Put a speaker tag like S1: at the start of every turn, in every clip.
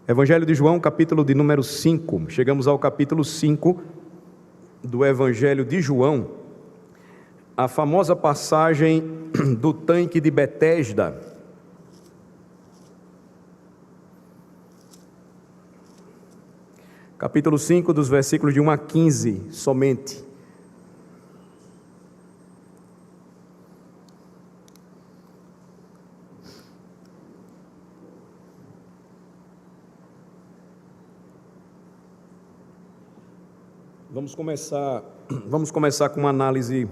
S1: Evangelho de João, capítulo de número 5. Chegamos ao capítulo 5 do Evangelho de João, a famosa passagem do tanque de Betesda. Capítulo 5, dos versículos de 1 a 15, somente. Vamos começar com uma análise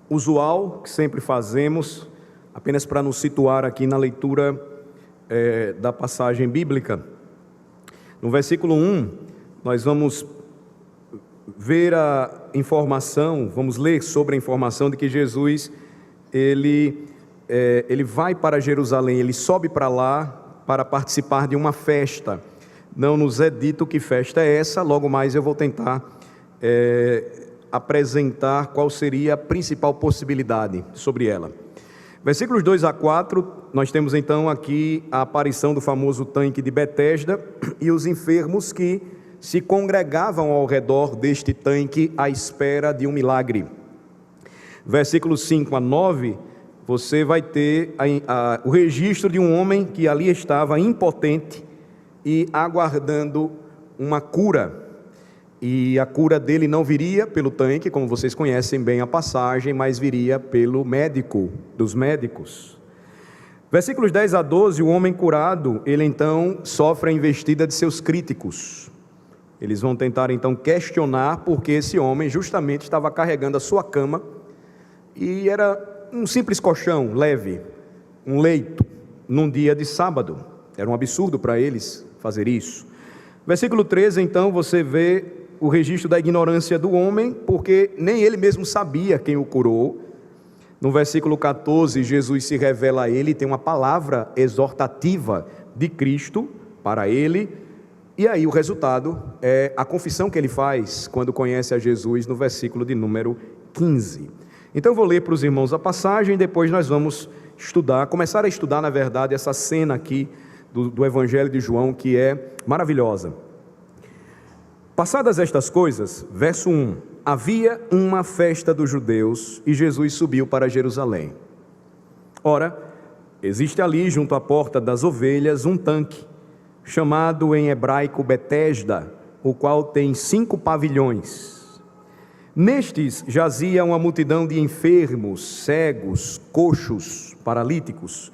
S1: usual, que sempre fazemos, apenas para nos situar aqui na leitura da passagem bíblica. No versículo 1, nós vamos ver a informação, vamos ler sobre a informação de que Jesus, ele vai para Jerusalém, ele sobe para lá para participar de uma festa. Não nos é dito que festa é essa, logo mais eu vou tentar apresentar qual seria a principal possibilidade sobre ela. Versículos 2 a 4, nós temos então aqui a aparição do famoso tanque de Betesda e os enfermos que se congregavam ao redor deste tanque à espera de um milagre. Versículos 5 a 9, você vai ter o registro de um homem que ali estava impotente e aguardando uma cura. E a cura dele não viria pelo tanque, como vocês conhecem bem a passagem, mas viria pelo médico dos médicos. Versículos 10 a 12, o homem curado, ele então sofre a investida de seus críticos. Eles vão tentar então questionar porque esse homem justamente estava carregando a sua cama e era um simples colchão leve, um leito, num dia de sábado. Era um absurdo para eles fazer isso. Versículo 13, então, você vê o registro da ignorância do homem, porque nem ele mesmo sabia quem o curou. No versículo 14, Jesus se revela a ele, tem uma palavra exortativa de Cristo para ele, e aí o resultado é a confissão que ele faz quando conhece a Jesus, no versículo de número 15. Então eu vou ler para os irmãos a passagem, depois nós vamos começar a estudar, na verdade, essa cena aqui do Evangelho de João, que é maravilhosa. Passadas estas coisas, verso 1, havia uma festa dos judeus e Jesus subiu para Jerusalém. Ora, existe ali, junto à porta das ovelhas, um tanque, chamado em hebraico Betesda, o qual tem 5 pavilhões. Nestes jazia uma multidão de enfermos, cegos, coxos, paralíticos,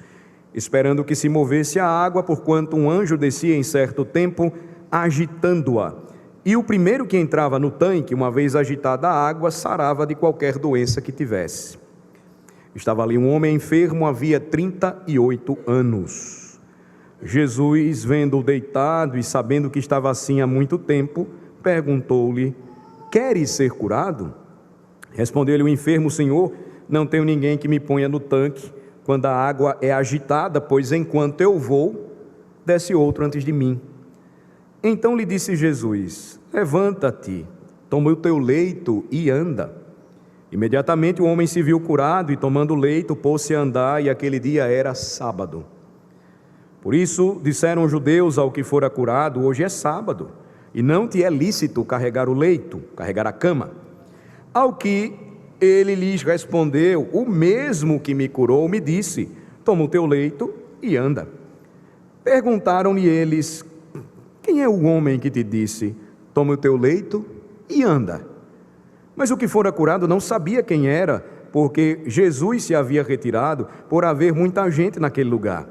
S1: esperando que se movesse a água, porquanto um anjo descia em certo tempo, agitando-a. E o primeiro que entrava no tanque, uma vez agitada a água, sarava de qualquer doença que tivesse. Estava ali um homem enfermo, havia 38 anos. Jesus, vendo-o deitado e sabendo que estava assim há muito tempo, perguntou-lhe: queres ser curado? Respondeu-lhe o enfermo: Senhor, não tenho ninguém que me ponha no tanque quando a água é agitada, pois enquanto eu vou, desce outro antes de mim. Então lhe disse Jesus: levanta-te, toma o teu leito e anda. Imediatamente o homem se viu curado e, tomando o leito, pôs-se a andar, e aquele dia era sábado. Por isso disseram os judeus ao que fora curado: hoje é sábado, e não te é lícito carregar o leito, carregar a cama. Ao que ele lhes respondeu: o mesmo que me curou me disse: toma o teu leito e anda. Perguntaram-lhe eles: quem é o homem que te disse: toma o teu leito e anda? Mas o que fora curado não sabia quem era, porque Jesus se havia retirado por haver muita gente naquele lugar.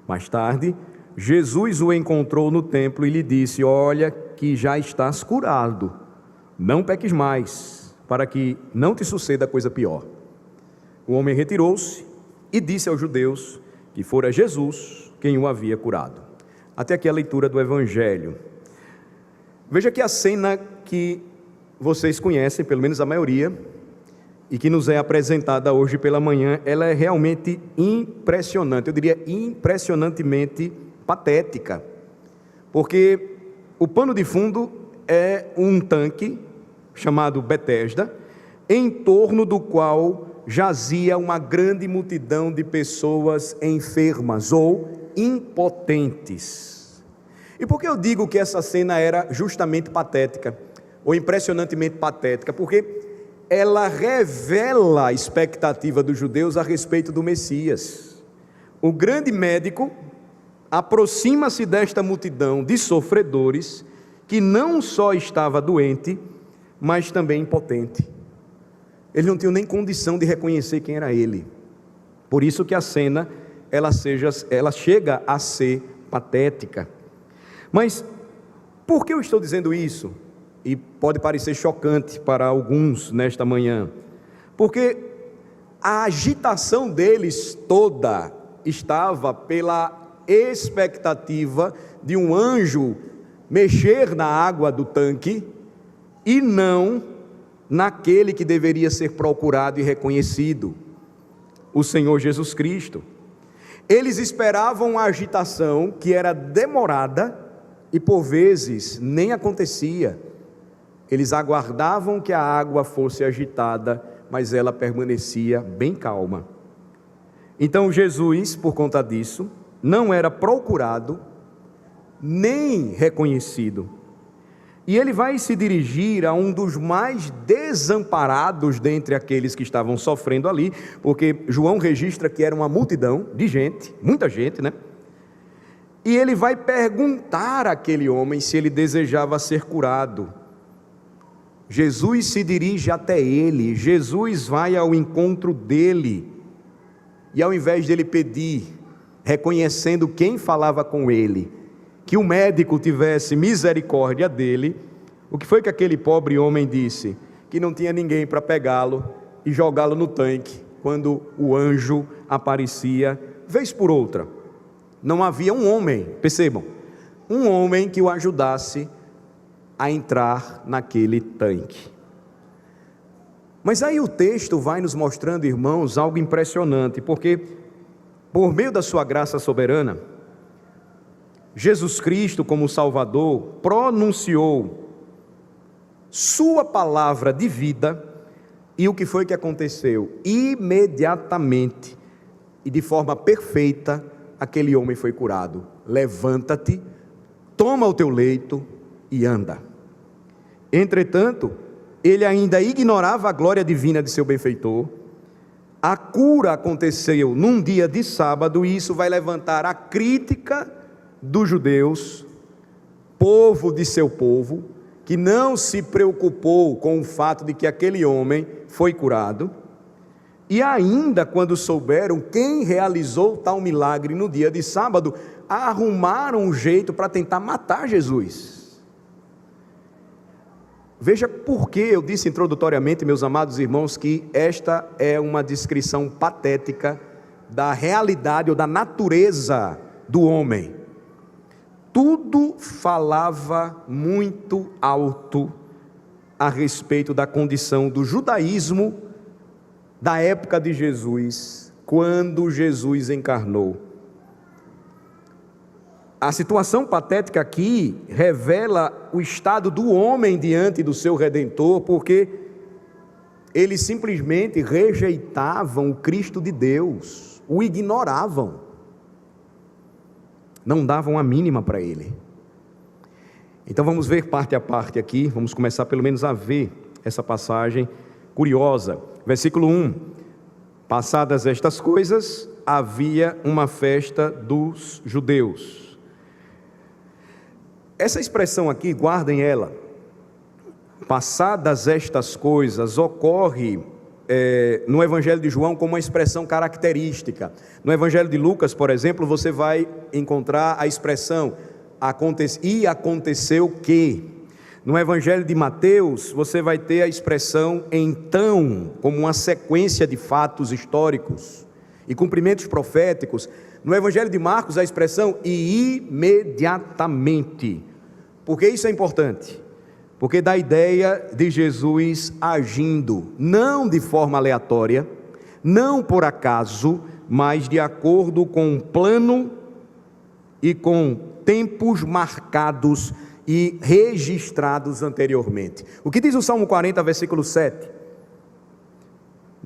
S1: Mais tarde, Jesus o encontrou no templo e lhe disse: olha que já estás curado, não peques mais, para que não te suceda coisa pior. O homem retirou-se e disse aos judeus que fora Jesus quem o havia curado. Até aqui a leitura do Evangelho. Veja que a cena que vocês conhecem, pelo menos a maioria, e que nos é apresentada hoje pela manhã, ela é realmente impressionante, eu diria impressionantemente patética, porque o pano de fundo é um tanque chamado Betesda, em torno do qual jazia uma grande multidão de pessoas enfermas ou impotentes. E por que eu digo que essa cena era justamente patética, ou impressionantemente patética? Porque ela revela a expectativa dos judeus a respeito do Messias. O grande médico aproxima-se desta multidão de sofredores, que não só estava doente, mas também impotente. Eles não tinham nem condição de reconhecer quem era ele. Por isso que a cena, ela chega a ser patética. Mas por que eu estou dizendo isso? E pode parecer chocante para alguns nesta manhã. Porque a agitação deles toda estava pela expectativa de um anjo mexer na água do tanque e não naquele que deveria ser procurado e reconhecido, o Senhor Jesus Cristo. Eles esperavam a agitação que era demorada e por vezes nem acontecia. Eles aguardavam que a água fosse agitada, mas ela permanecia bem calma. Então Jesus, por conta disso, não era procurado nem reconhecido. E ele vai se dirigir a um dos mais desamparados dentre aqueles que estavam sofrendo ali, porque João registra que era uma multidão de gente, muita gente, né? E ele vai perguntar àquele homem se ele desejava ser curado. Jesus se dirige até ele, Jesus vai ao encontro dele, e ao invés dele pedir, reconhecendo quem falava com ele, que o médico tivesse misericórdia dele, o que foi que aquele pobre homem disse? Que não tinha ninguém para pegá-lo e jogá-lo no tanque, quando o anjo aparecia, vez por outra. Não havia um homem, percebam, um homem que o ajudasse a entrar naquele tanque. Mas aí o texto vai nos mostrando, irmãos, algo impressionante, porque por meio da sua graça soberana, Jesus Cristo, como Salvador, pronunciou sua palavra de vida, e o que foi que aconteceu? Imediatamente e de forma perfeita, aquele homem foi curado. Levanta-te, toma o teu leito e anda. Entretanto, ele ainda ignorava a glória divina de seu benfeitor. A cura aconteceu num dia de sábado, e isso vai levantar a crítica dos judeus, povo de seu povo, que não se preocupou com o fato de que aquele homem foi curado. E ainda quando souberam quem realizou tal milagre no dia de sábado, arrumaram um jeito para tentar matar Jesus. Veja por que eu disse introdutoriamente, meus amados irmãos, que esta é uma descrição patética da realidade ou da natureza do homem. Tudo falava muito alto a respeito da condição do judaísmo da época de Jesus, quando Jesus encarnou. A situação patética aqui revela o estado do homem diante do seu Redentor, porque eles simplesmente rejeitavam o Cristo de Deus, o ignoravam, não davam a mínima para ele. Então vamos ver parte a parte aqui, vamos começar pelo menos a ver essa passagem curiosa. Versículo 1: passadas estas coisas, havia uma festa dos judeus. Essa expressão aqui, guardem ela, passadas estas coisas, ocorre no Evangelho de João como uma expressão característica. No Evangelho de Lucas, por exemplo, você vai encontrar a expressão e aconteceu que. No Evangelho de Mateus, você vai ter a expressão então, como uma sequência de fatos históricos e cumprimentos proféticos. No Evangelho de Marcos, a expressão e imediatamente. Por que isso é importante? Porque dá a ideia de Jesus agindo, não de forma aleatória, não por acaso, mas de acordo com um plano e com tempos marcados e registrados anteriormente. O que diz o Salmo 40, versículo 7?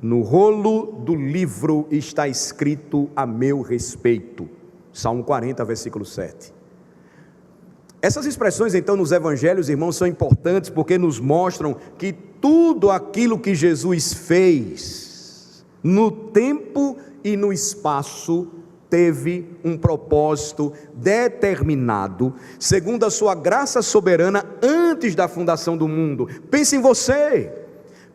S1: No rolo do livro está escrito a meu respeito. Salmo 40, versículo 7. Essas expressões, então, nos evangelhos, irmãos, são importantes porque nos mostram que tudo aquilo que Jesus fez, no tempo e no espaço, teve um propósito determinado, segundo a sua graça soberana, antes da fundação do mundo. Pense em você,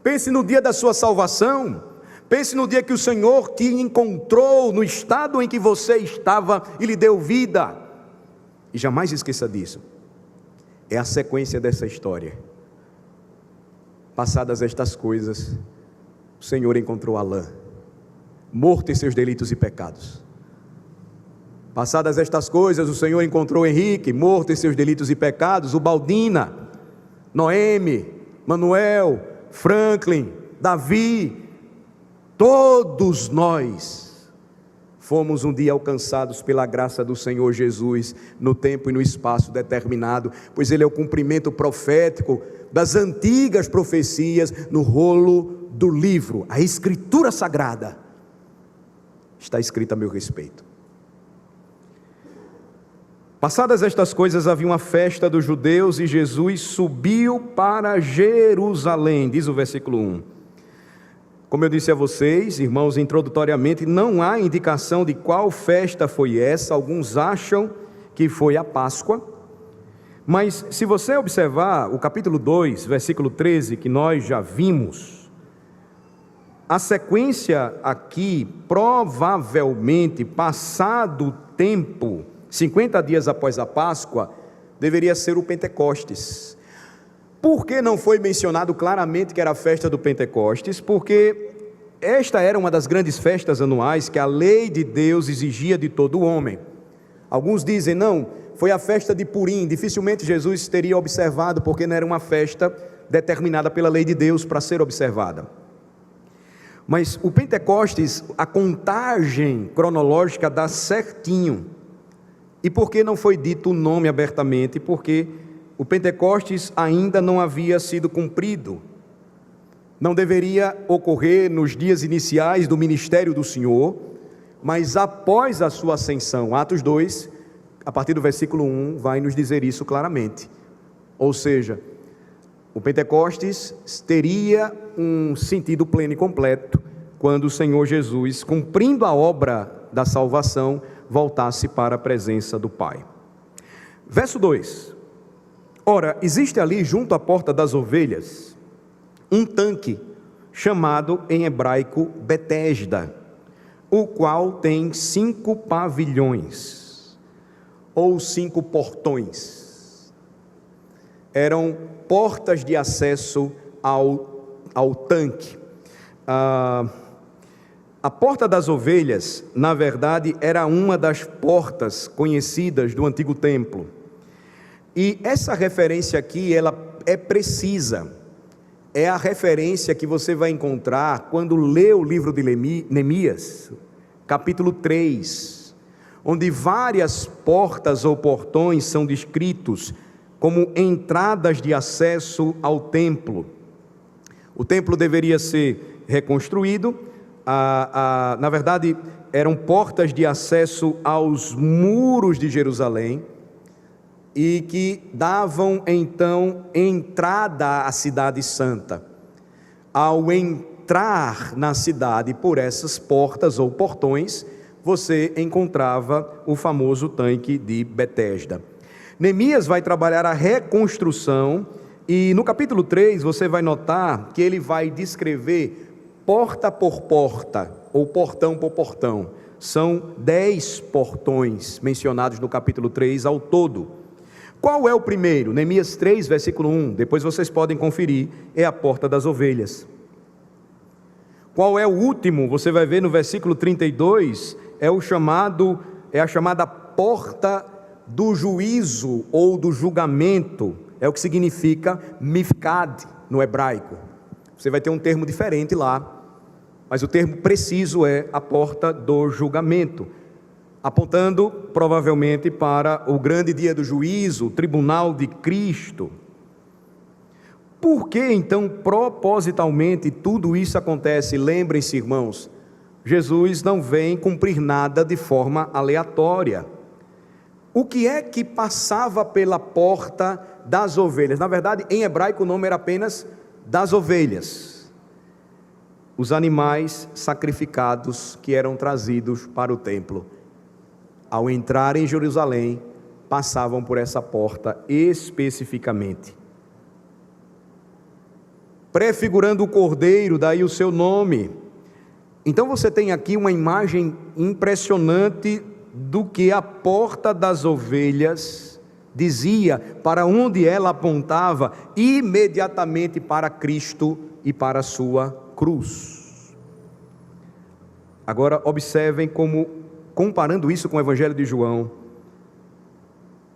S1: pense no dia da sua salvação, pense no dia que o Senhor te encontrou no estado em que você estava e lhe deu vida. E jamais esqueça disso. É a sequência dessa história. Passadas estas coisas, o Senhor encontrou Alain, morto em seus delitos e pecados. Passadas estas coisas, o Senhor encontrou Henrique, morto em seus delitos e pecados, o Baldina, Noemi, Manuel, Franklin, Davi, todos nós fomos um dia alcançados pela graça do Senhor Jesus, no tempo e no espaço determinado, pois Ele é o cumprimento profético das antigas profecias no rolo do livro. A Escritura Sagrada está escrita a meu respeito. Passadas estas coisas, havia uma festa dos judeus e Jesus subiu para Jerusalém, diz o versículo 1. Como eu disse a vocês, irmãos, introdutoriamente, não há indicação de qual festa foi essa. Alguns acham que foi a Páscoa, mas se você observar o capítulo 2, versículo 13, que nós já vimos, a sequência aqui, provavelmente, passado o tempo, 50 dias após a Páscoa, deveria ser o Pentecostes. Por que não foi mencionado claramente que era a festa do Pentecostes? Porque esta era uma das grandes festas anuais que a lei de Deus exigia de todo homem. Alguns dizem, não, foi a festa de Purim, dificilmente Jesus teria observado, porque não era uma festa determinada pela lei de Deus para ser observada. Mas o Pentecostes, a contagem cronológica dá certinho. E por que não foi dito o nome abertamente? Porque o Pentecostes ainda não havia sido cumprido. Não deveria ocorrer nos dias iniciais do ministério do Senhor, mas após a sua ascensão. Atos 2, a partir do versículo 1, vai nos dizer isso claramente. Ou seja, o Pentecostes teria um sentido pleno e completo quando o Senhor Jesus, cumprindo a obra da salvação, voltasse para a presença do Pai. Verso 2. Ora, existe ali junto à porta das ovelhas um tanque chamado em hebraico Betesda, o qual tem 5 pavilhões ou 5 portões. Eram portas de acesso ao tanque. A porta das ovelhas, na verdade, era uma das portas conhecidas do antigo templo. E essa referência aqui, ela é precisa, é a referência que você vai encontrar quando lê o livro de Neemias, capítulo 3, onde várias portas ou portões são descritos como entradas de acesso ao templo. O templo deveria ser reconstruído, na verdade, eram portas de acesso aos muros de Jerusalém, e que davam então entrada à cidade santa. Ao entrar na cidade por essas portas ou portões, você encontrava o famoso tanque de Betesda. Neemias vai trabalhar a reconstrução e no capítulo 3 você vai notar que ele vai descrever porta por porta ou portão por portão. São 10 portões mencionados no capítulo 3 ao todo. Qual é o primeiro? Neemias 3, versículo 1, depois vocês podem conferir, é a porta das ovelhas. Qual é o último? Você vai ver no versículo 32, é a chamada porta do juízo ou do julgamento, é o que significa mifkad no hebraico. Você vai ter um termo diferente lá, mas o termo preciso é a porta do julgamento, apontando provavelmente para o grande dia do juízo, o tribunal de Cristo. Por que então propositalmente tudo isso acontece? Lembrem-se, irmãos, Jesus não vem cumprir nada de forma aleatória. O que é que passava pela porta das ovelhas? Na verdade, em hebraico o nome era apenas das ovelhas. Os animais sacrificados que eram trazidos para o templo. Ao entrar em Jerusalém, passavam por essa porta especificamente. Prefigurando o cordeiro, daí o seu nome. Então você tem aqui uma imagem impressionante do que a porta das ovelhas dizia, para onde ela apontava, imediatamente para Cristo e para a sua cruz. Agora observem como, comparando isso com o Evangelho de João,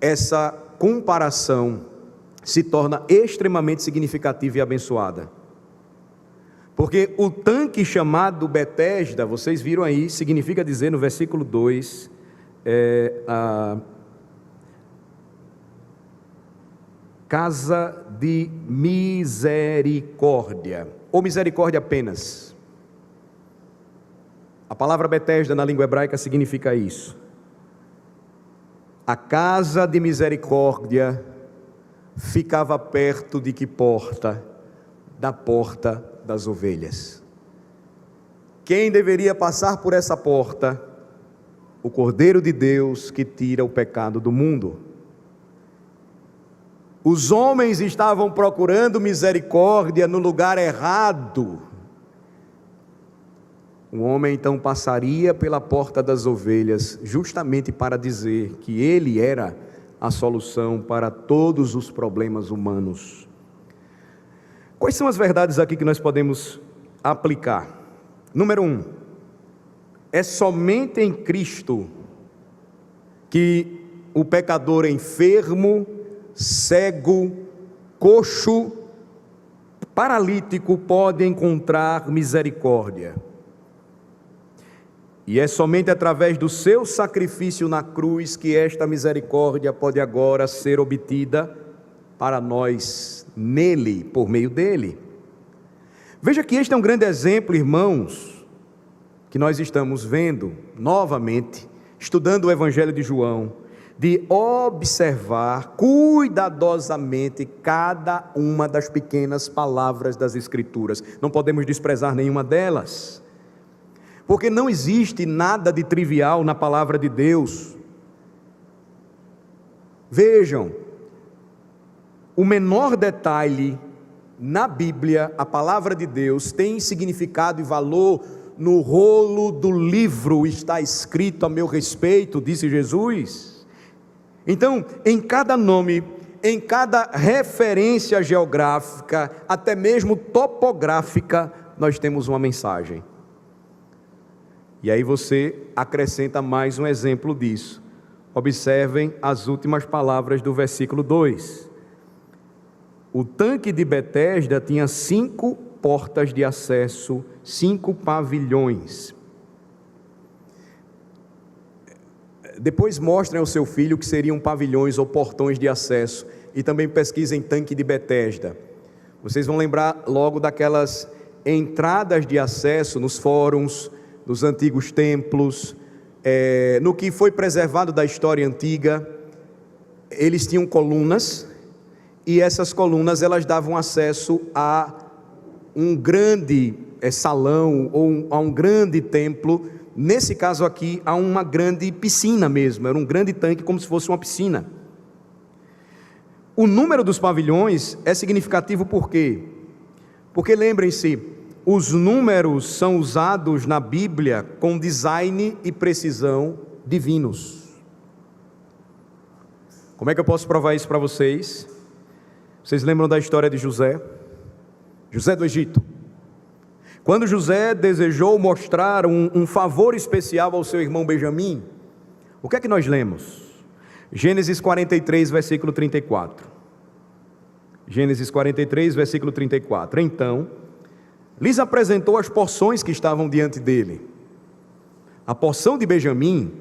S1: essa comparação se torna extremamente significativa e abençoada. Porque o tanque chamado Betesda, vocês viram aí, significa dizer no versículo 2, a casa de misericórdia, ou misericórdia apenas. A palavra Betesda na língua hebraica significa isso. A casa de misericórdia ficava perto de que porta? Da porta das ovelhas. Quem deveria passar por essa porta? O Cordeiro de Deus que tira o pecado do mundo. Os homens estavam procurando misericórdia no lugar errado. O homem então passaria pela porta das ovelhas, justamente para dizer que ele era a solução para todos os problemas humanos. Quais são as verdades aqui que nós podemos aplicar? Número 1, é somente em Cristo que o pecador enfermo, cego, coxo, paralítico pode encontrar misericórdia. E é somente através do seu sacrifício na cruz que esta misericórdia pode agora ser obtida para nós, nele, por meio dele. Veja que este é um grande exemplo, irmãos, que nós estamos vendo novamente, estudando o Evangelho de João, de observar cuidadosamente cada uma das pequenas palavras das Escrituras. Não podemos desprezar nenhuma delas, porque não existe nada de trivial na palavra de Deus. Vejam, o menor detalhe na Bíblia, a palavra de Deus, tem significado e valor. No rolo do livro está escrito a meu respeito, disse Jesus. Então, em cada nome, em cada referência geográfica, até mesmo topográfica, nós temos uma mensagem. E aí você acrescenta mais um exemplo disso. Observem as últimas palavras do versículo 2. O tanque de Betesda tinha 5 portas de acesso, 5 pavilhões. Depois mostrem ao seu filho que seriam pavilhões ou portões de acesso. E também pesquisem tanque de Betesda. Vocês vão lembrar logo daquelas entradas de acesso nos fóruns, nos antigos templos, no que foi preservado da história antiga. Eles tinham colunas, e essas colunas elas davam acesso a um grande salão, ou a um grande templo. Nesse caso aqui, a uma grande piscina mesmo, era um grande tanque, como se fosse uma piscina. O número dos pavilhões é significativo por quê? Porque lembrem-se, os números são usados na Bíblia com design e precisão divinos. Como é que eu posso provar isso para vocês? Vocês lembram da história de José? José do Egito. Quando José desejou mostrar um favor especial ao seu irmão Benjamim, o que é que nós lemos? Gênesis 43, versículo 34. Gênesis 43, versículo 34. Então, lhes apresentou as porções que estavam diante dele. A porção de Benjamim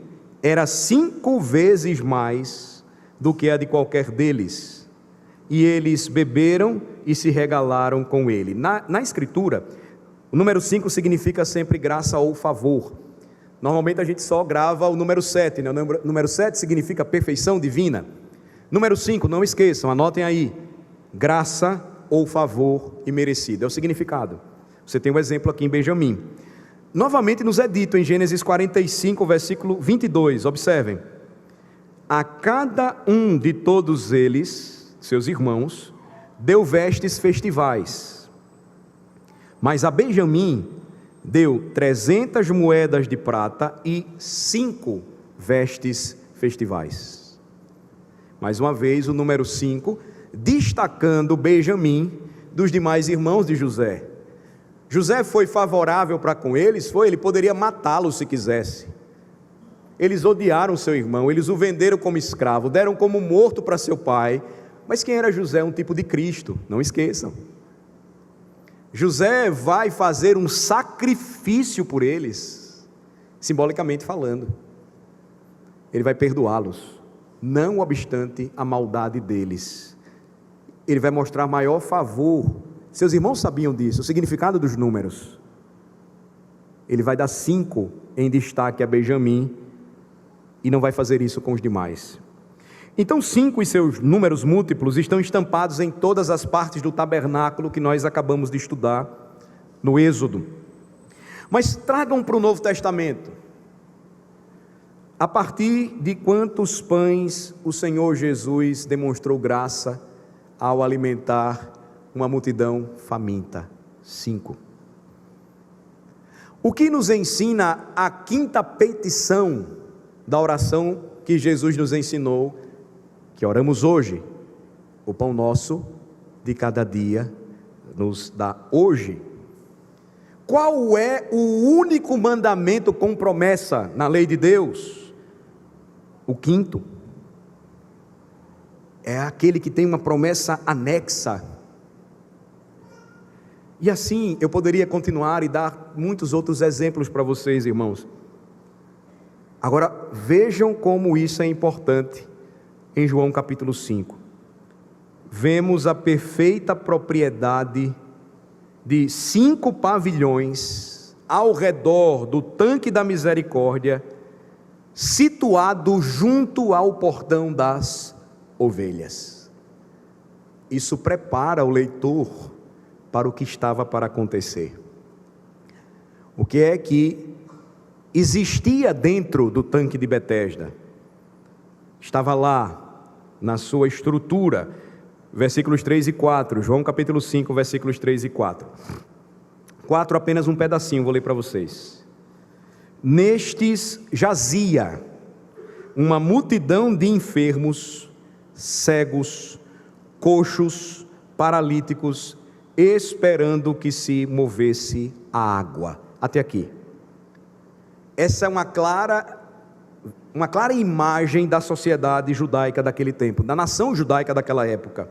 S1: era 5 vezes mais do que a de qualquer deles. E eles beberam e se regalaram com ele. Na Escritura, o número 5 significa sempre graça ou favor. Normalmente a gente só grava o número 7, né? O número 7 significa perfeição divina. Número 5, não esqueçam, anotem aí: graça ou favor imerecido, é o significado. Você tem um exemplo aqui em Benjamim. Novamente nos é dito em Gênesis 45, versículo 22, observem: a cada um de todos eles, seus irmãos, deu vestes festivais, mas a Benjamim deu 300 moedas de prata e 5 vestes festivais. Mais uma vez o número 5, destacando Benjamim dos demais irmãos de José. José foi favorável para com eles? Ele poderia matá-lo se quisesse. Eles odiaram seu irmão, eles o venderam como escravo, deram como morto para seu pai. Mas quem era José? Um tipo de Cristo, não esqueçam. José vai fazer um sacrifício por eles, simbolicamente falando. Ele vai perdoá-los, não obstante a maldade deles. Ele vai mostrar maior favor. Seus irmãos sabiam disso, o significado dos números. Ele vai dar 5 em destaque a Benjamim e não vai fazer isso com os demais. Então 5 e seus números múltiplos estão estampados em todas as partes do tabernáculo que nós acabamos de estudar no Êxodo. Mas tragam para o Novo Testamento: a partir de quantos pães o Senhor Jesus demonstrou graça ao alimentar uma multidão faminta? 5. O que nos ensina a 5ª petição da oração que Jesus nos ensinou, que oramos hoje: o pão nosso de cada dia nos dá hoje. Qual é o único mandamento com promessa na lei de Deus? O 5º. É aquele que tem uma promessa anexa. E assim eu poderia continuar e dar muitos outros exemplos para vocês, irmãos. Agora vejam como isso é importante. Em João capítulo 5, vemos a perfeita propriedade de 5 pavilhões ao redor do tanque da misericórdia, situado junto ao portão das ovelhas. Isso prepara o leitor para o que estava para acontecer. O que é que existia dentro do tanque de Betesda? Estava lá, na sua estrutura, versículos 3 e 4, João capítulo 5, versículos 3 e 4. 4, apenas um pedacinho, vou ler para vocês. Nestes jazia uma multidão de enfermos, cegos, coxos, paralíticos, esperando que se movesse a água. Até aqui. Essa é uma clara imagem da sociedade judaica daquele tempo, da nação judaica daquela época.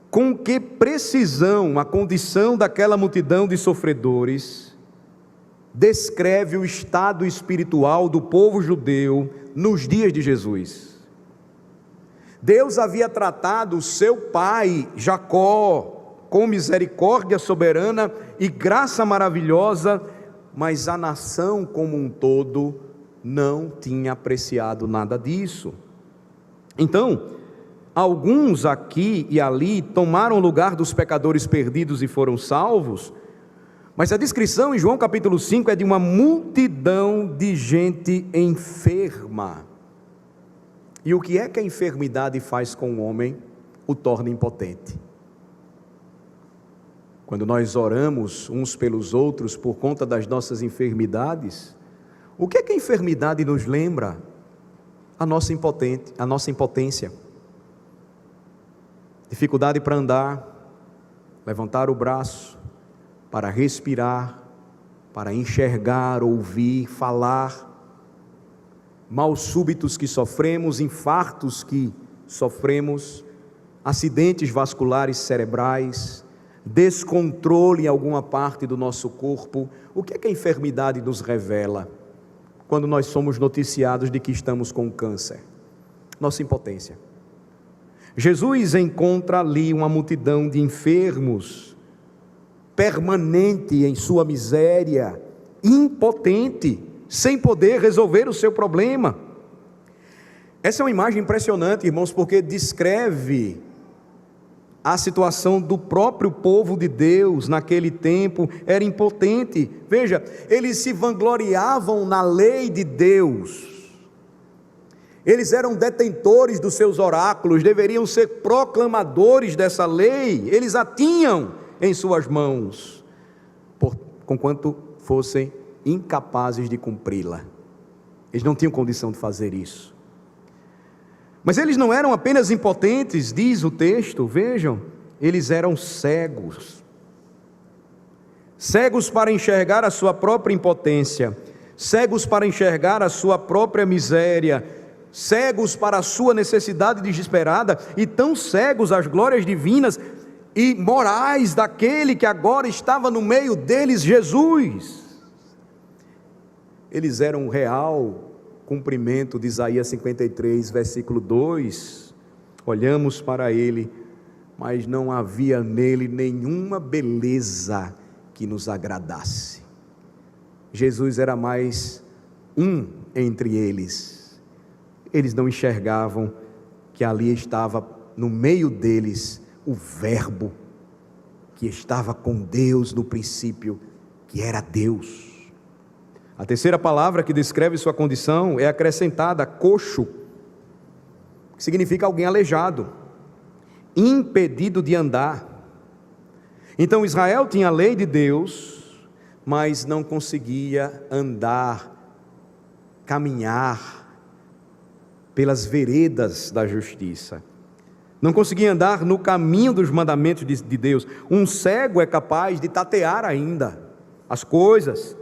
S1: Com que precisão a condição daquela multidão de sofredores descreve o estado espiritual do povo judeu nos dias de Jesus. Deus havia tratado o seu pai Jacó com misericórdia soberana e graça maravilhosa, mas a nação como um todo não tinha apreciado nada disso. Então, alguns aqui e ali tomaram o lugar dos pecadores perdidos e foram salvos, mas a descrição em João capítulo 5 é de uma multidão de gente enferma. E o que é que a enfermidade faz com o homem? O torna impotente. Quando nós oramos uns pelos outros por conta das nossas enfermidades, o que é que a enfermidade nos lembra? A nossa impotência. Dificuldade para andar, levantar o braço, para respirar, para enxergar, ouvir, falar. Mal súbitos que sofremos, infartos que sofremos, acidentes vasculares cerebrais, descontrole em alguma parte do nosso corpo. O que é que a enfermidade nos revela? Quando nós somos noticiados de que estamos com câncer, nossa impotência. Jesus encontra ali uma multidão de enfermos, permanente em sua miséria, impotente, sem poder resolver o seu problema. Essa é uma imagem impressionante, irmãos, porque descreve a situação do próprio povo de Deus naquele tempo. Era impotente. Veja, eles se vangloriavam na lei de Deus, eles eram detentores dos seus oráculos, deveriam ser proclamadores dessa lei, eles a tinham em suas mãos, conquanto fossem incapazes de cumpri-la. Eles não tinham condição de fazer isso. Mas eles não eram apenas impotentes, diz o texto, vejam, eles eram cegos. Cegos para enxergar a sua própria impotência, cegos para enxergar a sua própria miséria, cegos para a sua necessidade desesperada, e tão cegos às glórias divinas e morais daquele que agora estava no meio deles, Jesus. Eles eram um real cumprimento de Isaías 53, versículo 2, olhamos para ele, mas não havia nele nenhuma beleza que nos agradasse. Jesus era mais um entre eles. Eles não enxergavam que ali estava no meio deles o Verbo, que estava com Deus no princípio, que era Deus. A terceira palavra que descreve sua condição é acrescentada, coxo, que significa alguém aleijado, impedido de andar. Então Israel tinha a lei de Deus, mas não conseguia andar, caminhar pelas veredas da justiça, não conseguia andar no caminho dos mandamentos de Deus. Um cego é capaz de tatear ainda as coisas,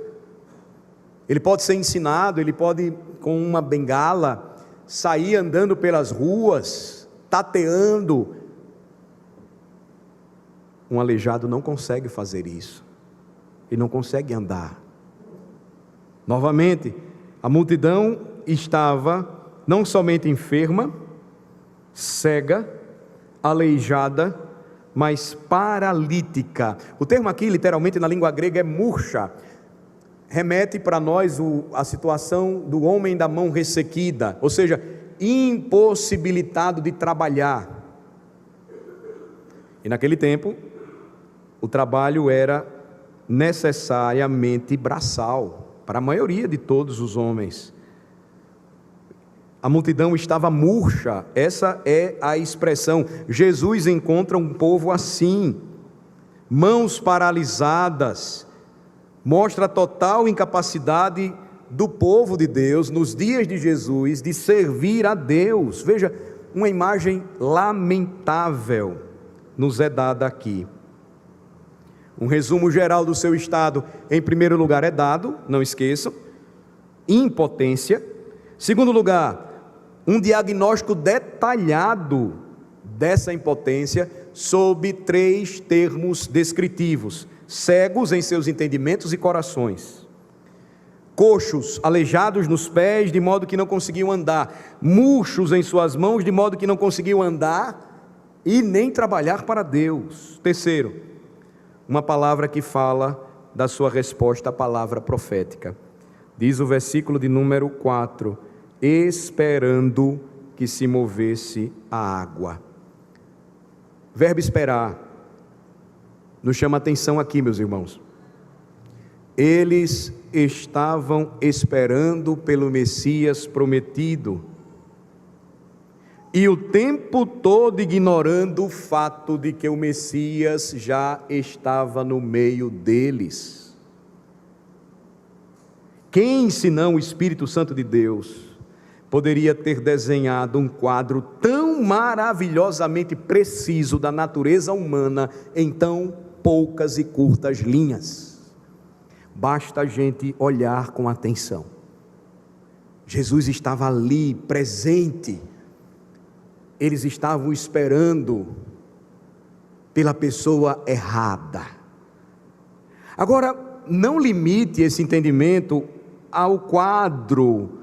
S1: ele pode ser ensinado, ele pode, com uma bengala, sair andando pelas ruas, tateando. Um aleijado não consegue fazer isso, ele não consegue andar. Novamente, a multidão estava não somente enferma, cega, aleijada, mas paralítica. O termo aqui, literalmente na língua grega, é murcha. Remete para nós a situação do homem da mão ressequida, ou seja, impossibilitado de trabalhar. E naquele tempo, o trabalho era necessariamente braçal, para a maioria de todos os homens. A multidão estava murcha, essa é a expressão. Jesus encontra um povo assim, mãos paralisadas, mostra a total incapacidade do povo de Deus, nos dias de Jesus, de servir a Deus. Veja, uma imagem lamentável nos é dada aqui. Um resumo geral do seu estado, em primeiro lugar, é dado, não esqueçam, impotência. Segundo lugar, um diagnóstico detalhado dessa impotência, sob 3 termos descritivos: cegos em seus entendimentos e corações, coxos, aleijados nos pés, de modo que não conseguiam andar, murchos em suas mãos, de modo que não conseguiam andar e nem trabalhar para Deus. Terceiro, uma palavra que fala da sua resposta à palavra profética. Diz o versículo de número 4, esperando que se movesse a água. Verbo esperar nos chama a atenção aqui, meus irmãos. Eles estavam esperando pelo Messias prometido, e o tempo todo ignorando o fato de que o Messias já estava no meio deles. Quem, senão o Espírito Santo de Deus, poderia ter desenhado um quadro tão maravilhosamente preciso da natureza humana em tão poucas e curtas linhas? Basta a gente olhar com atenção. Jesus estava ali, presente. Eles estavam esperando pela pessoa errada. Agora, não limite esse entendimento ao quadro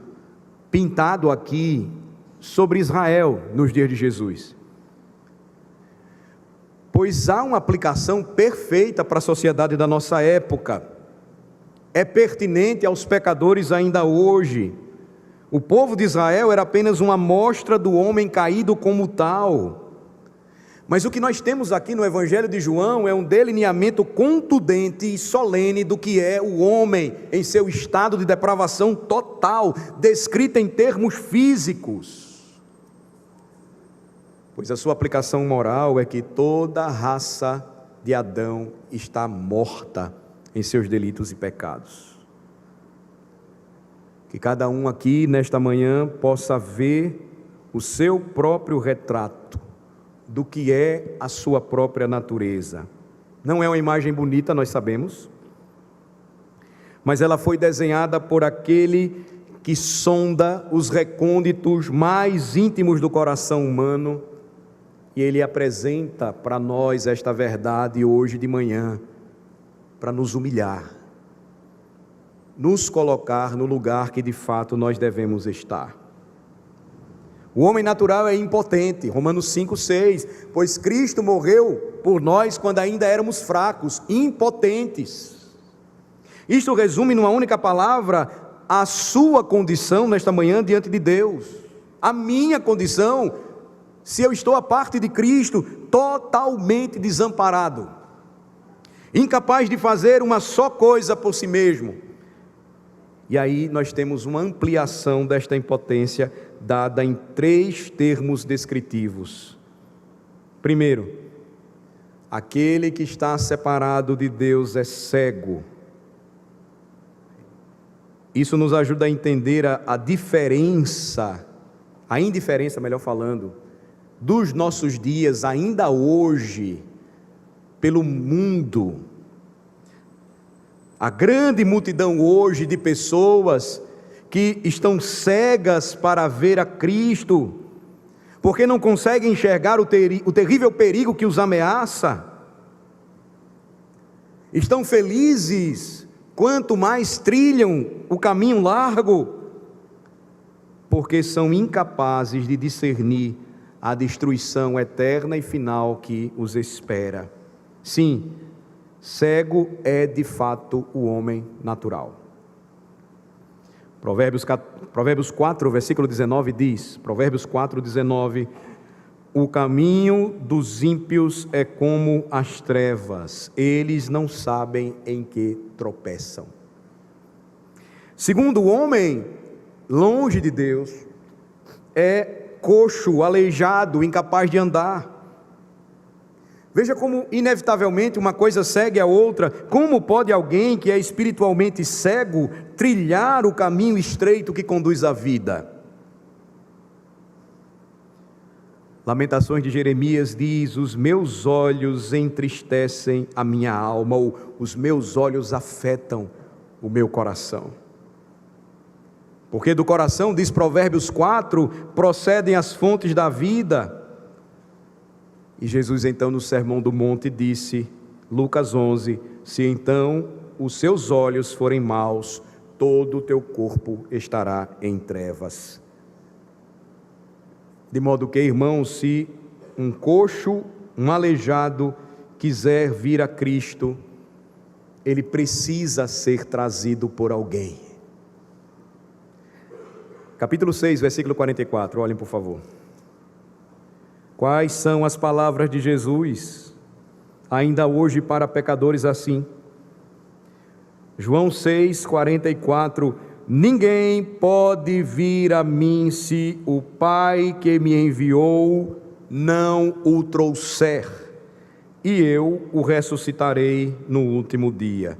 S1: pintado aqui sobre Israel nos dias de Jesus, pois há uma aplicação perfeita para a sociedade da nossa época. é pertinente aos pecadores ainda hoje. O povo de Israel era apenas uma amostra do homem caído como tal. Mas o que nós temos aqui no Evangelho de João é um delineamento contundente e solene do que é o homem em seu estado de depravação total, descrita em termos físicos. Pois a sua aplicação moral é que toda a raça de Adão está morta em seus delitos e pecados. Que cada um aqui nesta manhã possa ver o seu próprio retrato do que é a sua própria natureza. Não é uma imagem bonita, nós sabemos, mas ela foi desenhada por aquele que sonda os recônditos mais íntimos do coração humano, e ele apresenta para nós esta verdade hoje de manhã, para nos humilhar, nos colocar no lugar que de fato nós devemos estar. O homem natural é impotente, Romanos 5,6, pois Cristo morreu por nós quando ainda éramos fracos, impotentes. Isto resume numa única palavra a sua condição nesta manhã diante de Deus, a minha condição, se eu estou à parte de Cristo, totalmente desamparado, incapaz de fazer uma só coisa por si mesmo. E aí nós temos uma ampliação desta impotência dada em 3 termos descritivos. Primeiro, aquele que está separado de Deus é cego. Isso nos ajuda a entender a diferença, a indiferença, melhor falando, dos nossos dias ainda hoje, pelo mundo. A grande multidão hoje de pessoas que estão cegas para ver a Cristo, porque não conseguem enxergar o terrível perigo que os ameaça. Estão felizes quanto mais trilham o caminho largo, porque são incapazes de discernir a destruição eterna e final que os espera. Sim, cego é de fato o homem natural. Provérbios 4, versículo 19 diz, Provérbios 4, 19, o caminho dos ímpios é como as trevas, eles não sabem em que tropeçam. Segundo, o homem, longe de Deus, é coxo, aleijado, incapaz de andar. Veja como inevitavelmente uma coisa segue a outra. Como pode alguém que é espiritualmente cego trilhar o caminho estreito que conduz à vida? Lamentações de Jeremias diz, os meus olhos entristecem a minha alma, ou os meus olhos afetam o meu coração. Porque do coração, diz Provérbios 4, procedem as fontes da vida. E Jesus então no Sermão do Monte disse, Lucas 11, se então os seus olhos forem maus, todo o teu corpo estará em trevas. De modo que, irmãos, se um coxo, um aleijado quiser vir a Cristo, ele precisa ser trazido por alguém. Capítulo 6, versículo 44, olhem por favor. Quais são as palavras de Jesus, ainda hoje para pecadores assim? João 6, 44, ninguém pode vir a mim se o Pai que me enviou não o trouxer, e eu o ressuscitarei no último dia.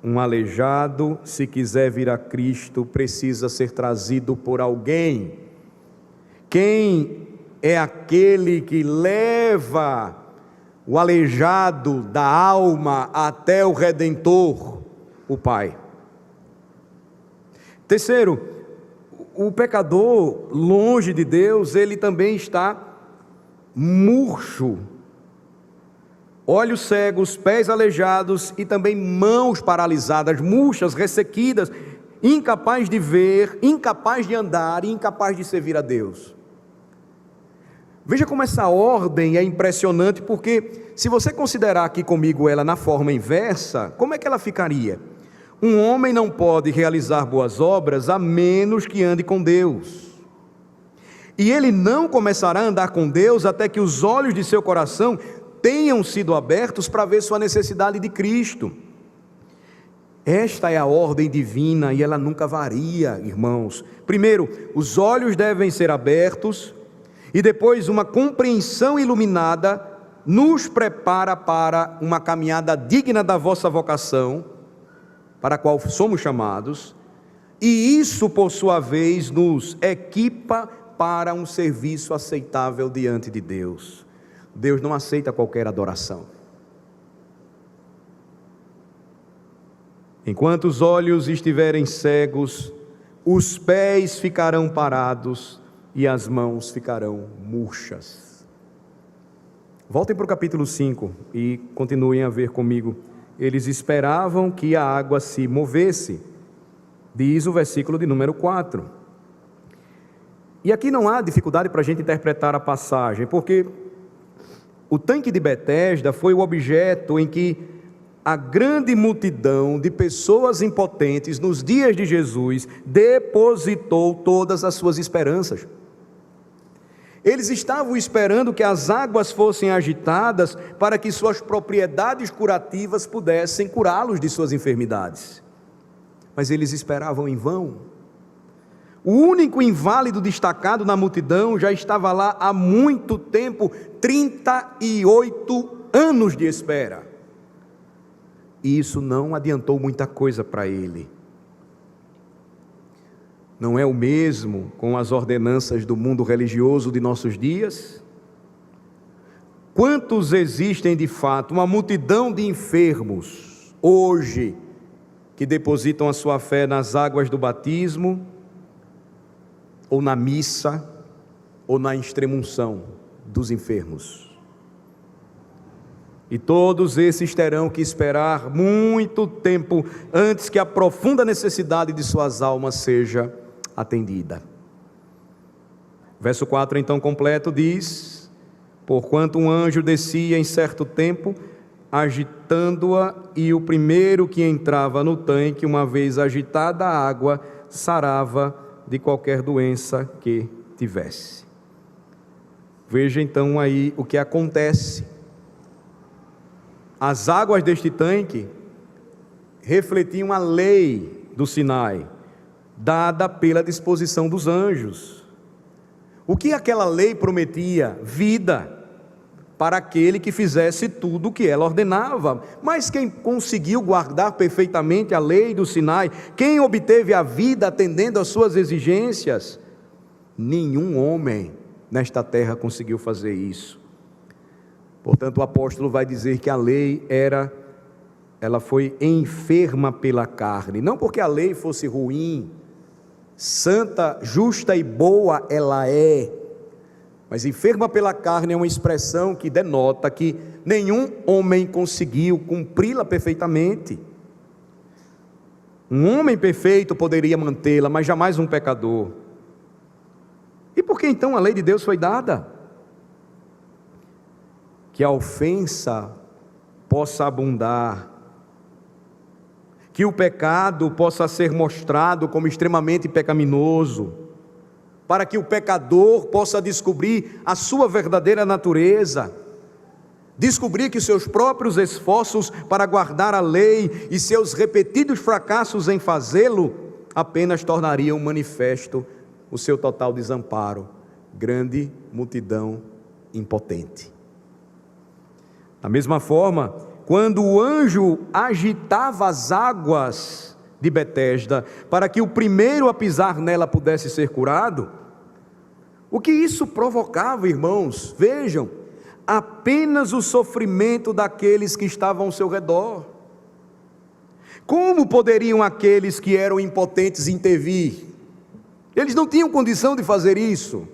S1: Um aleijado, se quiser vir a Cristo, precisa ser trazido por alguém. Quem é aquele que leva o aleijado da alma até o Redentor? O Pai. Terceiro, o pecador, longe de Deus, ele também está murcho. Olhos cegos, pés aleijados e também mãos paralisadas, murchas, ressequidas, incapaz de ver, incapaz de andar e incapaz de servir a Deus. Veja como essa ordem é impressionante, porque se você considerar aqui comigo ela na forma inversa, como é que ela ficaria? Um homem não pode realizar boas obras a menos que ande com Deus. E ele não começará a andar com Deus até que os olhos de seu coração tenham sido abertos para ver sua necessidade de Cristo. Esta é a ordem divina e ela nunca varia, irmãos. Primeiro, os olhos devem ser abertos, e depois uma compreensão iluminada nos prepara para uma caminhada digna da vossa vocação, para a qual somos chamados, e isso, por sua vez, nos equipa para um serviço aceitável diante de Deus. Deus não aceita qualquer adoração. Enquanto os olhos estiverem cegos, os pés ficarão parados e as mãos ficarão murchas. Voltem para o capítulo 5 e continuem a ver comigo. Eles esperavam que a água se movesse, diz o versículo de número 4. E aqui não há dificuldade para a gente interpretar a passagem, porque o tanque de Betesda foi o objeto em que a grande multidão de pessoas impotentes nos dias de Jesus depositou todas as suas esperanças. Eles estavam esperando que as águas fossem agitadas para que suas propriedades curativas pudessem curá-los de suas enfermidades. Mas eles esperavam em vão. O único inválido destacado na multidão já estava lá há muito tempo, 38 anos de espera. E isso não adiantou muita coisa para ele. Não é o mesmo com as ordenanças do mundo religioso de nossos dias? Quantos existem de fato? Uma multidão de enfermos, hoje, que depositam a sua fé nas águas do batismo, ou na missa, ou na extrema-unção dos enfermos. E todos esses terão que esperar muito tempo antes que a profunda necessidade de suas almas seja atendida. Verso 4 então completo diz: porquanto um anjo descia em certo tempo, agitando-a, e o primeiro que entrava no tanque, uma vez agitada a água, sarava de qualquer doença que tivesse. Veja então aí o que acontece. As águas deste tanque refletiam a lei do Sinai, dada pela disposição dos anjos. O que aquela lei prometia? Vida para aquele que fizesse tudo o que ela ordenava. Mas quem conseguiu guardar perfeitamente a lei do Sinai, quem obteve a vida atendendo às suas exigências? Nenhum homem nesta terra conseguiu fazer isso. Portanto, o apóstolo vai dizer que a lei ela foi enferma pela carne, não porque a lei fosse ruim, santa, justa e boa ela é, mas enferma pela carne é uma expressão que denota que nenhum homem conseguiu cumpri-la perfeitamente. Um homem perfeito poderia mantê-la, mas jamais um pecador. E por que então a lei de Deus foi dada? Que a ofensa possa abundar, que o pecado possa ser mostrado como extremamente pecaminoso, para que o pecador possa descobrir a sua verdadeira natureza, descobrir que seus próprios esforços para guardar a lei e seus repetidos fracassos em fazê-lo apenas tornariam manifesto o seu total desamparo. Grande multidão impotente. Da mesma forma, quando o anjo agitava as águas de Betesda para que o primeiro a pisar nela pudesse ser curado, o que isso provocava, irmãos? Vejam, apenas o sofrimento daqueles que estavam ao seu redor. Como poderiam aqueles que eram impotentes intervir? Eles não tinham condição de fazer isso.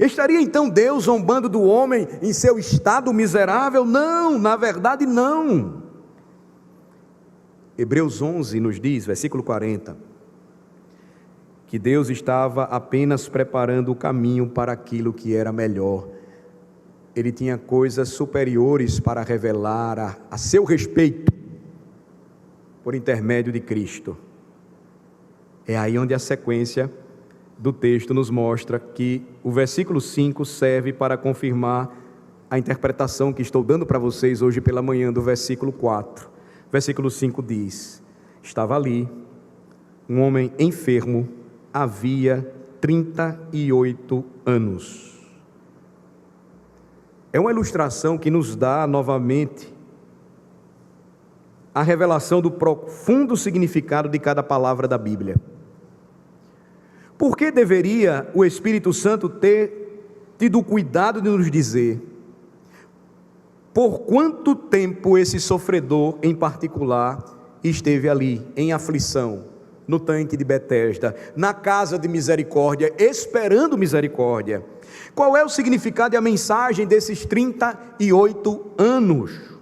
S1: Estaria então Deus zombando do homem em seu estado miserável? Não, na verdade não. Hebreus 11 nos diz, versículo 40: que Deus estava apenas preparando o caminho para aquilo que era melhor. Ele tinha coisas superiores para revelar a seu respeito, por intermédio de Cristo. É aí onde a sequência do texto nos mostra que o versículo 5 serve para confirmar a interpretação que estou dando para vocês hoje pela manhã do versículo 4. Versículo 5 diz: estava ali um homem enfermo, havia 38 anos. É uma ilustração que nos dá novamente a revelação do profundo significado de cada palavra da Bíblia. Por que deveria o Espírito Santo ter tido o cuidado de nos dizer por quanto tempo esse sofredor em particular esteve ali, em aflição, no tanque de Betesda, na casa de misericórdia, esperando misericórdia? Qual é o significado e a mensagem desses 38 anos?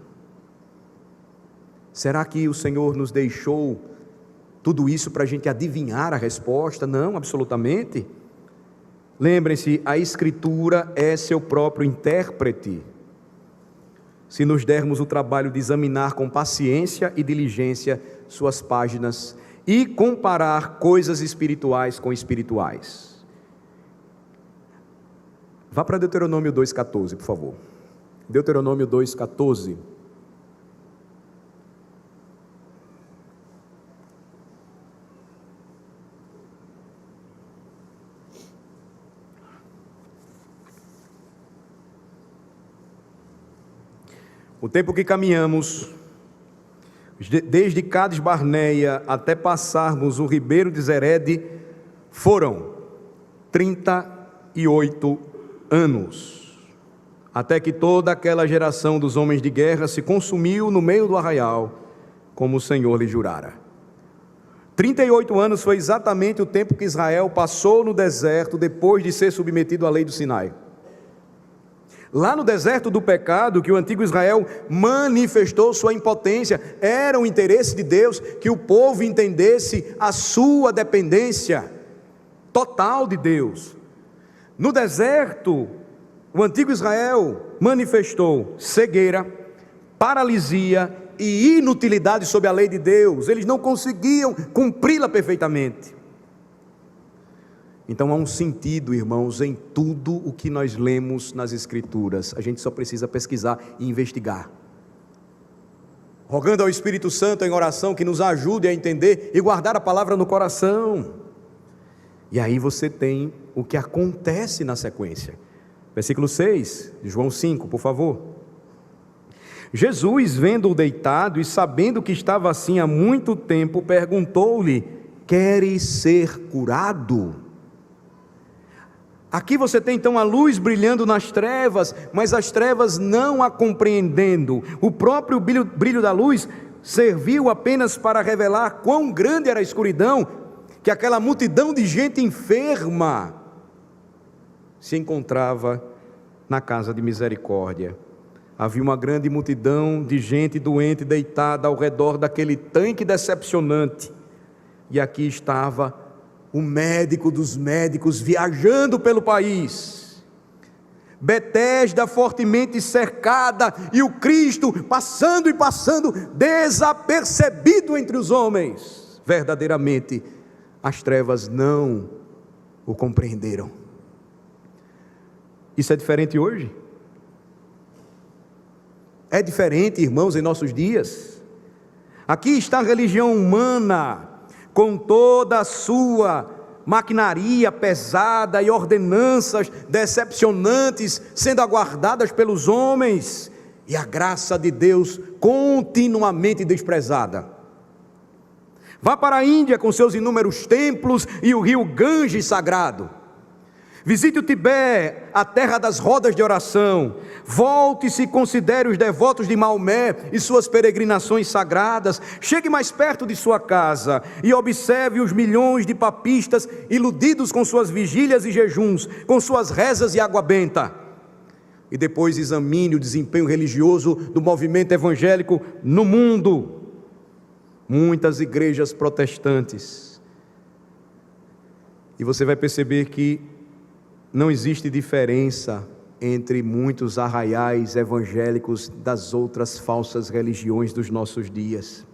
S1: Será que o Senhor nos deixou tudo isso para a gente adivinhar a resposta? Não, absolutamente. Lembrem-se, a Escritura é seu próprio intérprete. Se nos dermos o trabalho de examinar com paciência e diligência suas páginas e comparar coisas espirituais com espirituais. Vá para Deuteronômio 2,14, por favor. Deuteronômio 2,14. O tempo que caminhamos, desde Cades Barneia até passarmos o ribeiro de Zerede, foram 38 anos, até que toda aquela geração dos homens de guerra se consumiu no meio do arraial, como o Senhor lhe jurara. 38 anos foi exatamente o tempo que Israel passou no deserto depois de ser submetido à lei do Sinai. Lá no deserto do pecado, que o antigo Israel manifestou sua impotência, era o interesse de Deus que o povo entendesse a sua dependência total de Deus. No deserto, o antigo Israel manifestou cegueira, paralisia e inutilidade sob a lei de Deus. Eles não conseguiam cumpri-la perfeitamente. Então há um sentido, irmãos, em tudo o que nós lemos nas Escrituras. A gente só precisa pesquisar e investigar, rogando ao Espírito Santo em oração que nos ajude a entender e guardar a palavra no coração. E aí você tem o que acontece na sequência. Versículo 6 de João 5, por favor. Jesus, vendo-o deitado e sabendo que estava assim há muito tempo, perguntou-lhe: queres ser curado? Aqui você tem então a luz brilhando nas trevas, mas as trevas não a compreendendo. O próprio brilho da luz serviu apenas para revelar quão grande era a escuridão, que aquela multidão de gente enferma se encontrava na casa de misericórdia. Havia uma grande multidão de gente doente deitada ao redor daquele tanque decepcionante, e aqui estava o médico dos médicos viajando pelo país, Betesda fortemente cercada, e o Cristo passando e passando desapercebido entre os homens. Verdadeiramente as trevas não o compreenderam. Isso é diferente hoje? É diferente, irmãos, em nossos dias. Aqui está a religião humana, com toda a sua maquinaria pesada e ordenanças decepcionantes sendo aguardadas pelos homens, e a graça de Deus continuamente desprezada. Vá para a Índia com seus inúmeros templos e o rio Ganges sagrado. Visite o Tibete, a terra das rodas de oração. Volte e se considere os devotos de Maomé e suas peregrinações sagradas. Chegue mais perto de sua casa e observe os milhões de papistas iludidos com suas vigílias e jejuns, com suas rezas e água benta. E depois examine o desempenho religioso do movimento evangélico no mundo. Muitas igrejas protestantes E você vai perceber que não existe diferença entre muitos arraiais evangélicos das outras falsas religiões dos nossos dias.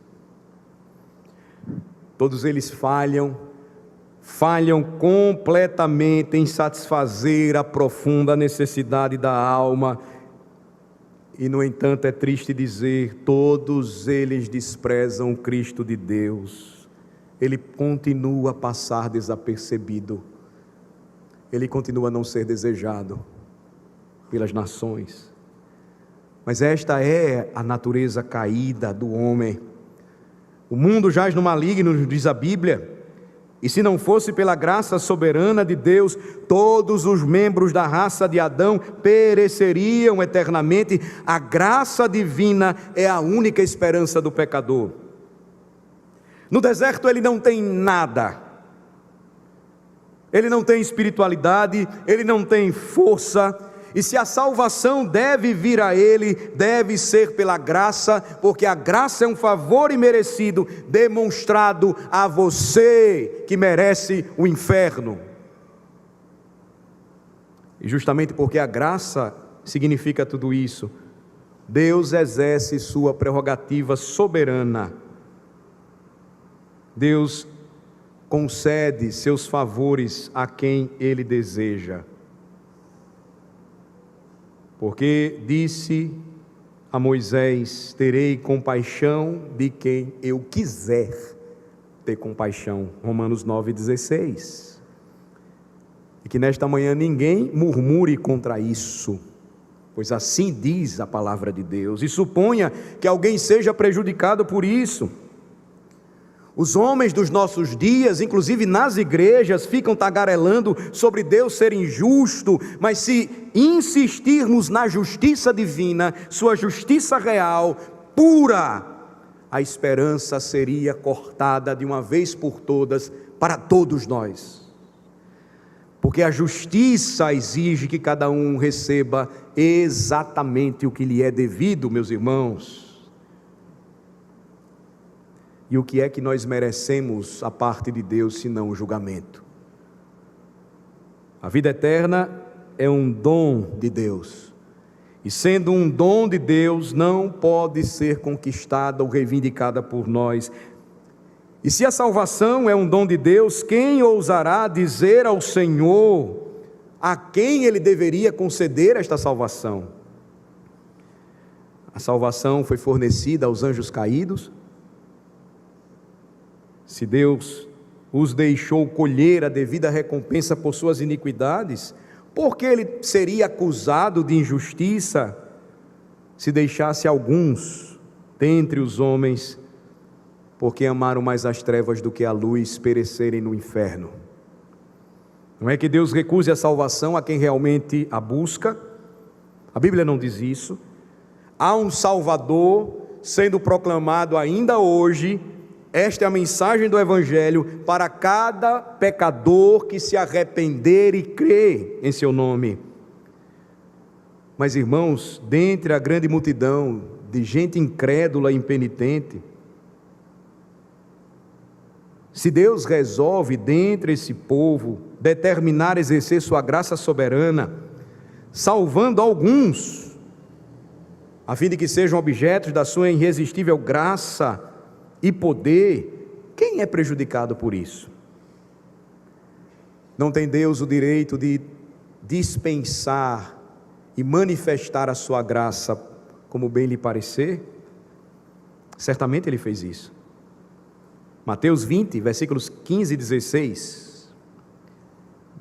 S1: Todos eles falham completamente em satisfazer a profunda necessidade da alma. E, no entanto, é triste dizer, todos eles desprezam o Cristo de Deus. Ele continua a passar desapercebido. Ele continua a não ser desejado pelas nações. Mas esta é a natureza caída do homem. O mundo jaz no maligno, diz a Bíblia. E se não fosse pela graça soberana de Deus, todos os membros da raça de Adão pereceriam eternamente. A graça divina é a única esperança do pecador. No deserto ele não tem nada. Ele não tem espiritualidade, ele não tem força. E se a salvação deve vir a ele, deve ser pela graça, porque a graça é um favor imerecido demonstrado a você que merece o inferno. E justamente porque a graça significa tudo isso, Deus exerce sua prerrogativa soberana. Deus concede seus favores a quem Ele deseja. Porque disse a Moisés: terei compaixão de quem eu quiser ter compaixão. Romanos 9,16. E que nesta manhã ninguém murmure contra isso, pois assim diz a palavra de Deus, e suponha que alguém seja prejudicado por isso. Os homens dos nossos dias, inclusive nas igrejas, ficam tagarelando sobre Deus ser injusto, mas se insistirmos na justiça divina, sua justiça real, pura, a esperança seria cortada de uma vez por todas para todos nós. Porque a justiça exige que cada um receba exatamente o que lhe é devido, meus irmãos. E o que é que nós merecemos a parte de Deus, senão o julgamento? A vida eterna é um dom de Deus. E sendo um dom de Deus, não pode ser conquistada ou reivindicada por nós. E se a salvação é um dom de Deus, quem ousará dizer ao Senhor a quem Ele deveria conceder esta salvação? A salvação foi fornecida aos anjos caídos. Se Deus os deixou colher a devida recompensa por suas iniquidades, por que ele seria acusado de injustiça se deixasse alguns dentre os homens, porque amaram mais as trevas do que a luz, perecerem no inferno? Não é que Deus recuse a salvação a quem realmente a busca? A Bíblia não diz isso. Há um Salvador sendo proclamado ainda hoje. Esta é a mensagem do Evangelho para cada pecador que se arrepender e crer em seu nome. Mas, irmãos, dentre a grande multidão de gente incrédula e impenitente, se Deus resolve dentre esse povo determinar exercer sua graça soberana, salvando alguns, a fim de que sejam objetos da sua irresistível graça e poder, quem é prejudicado por isso? Não tem Deus o direito de dispensar e manifestar a sua graça como bem lhe parecer? Certamente Ele fez isso. Mateus 20, versículos 15 e 16.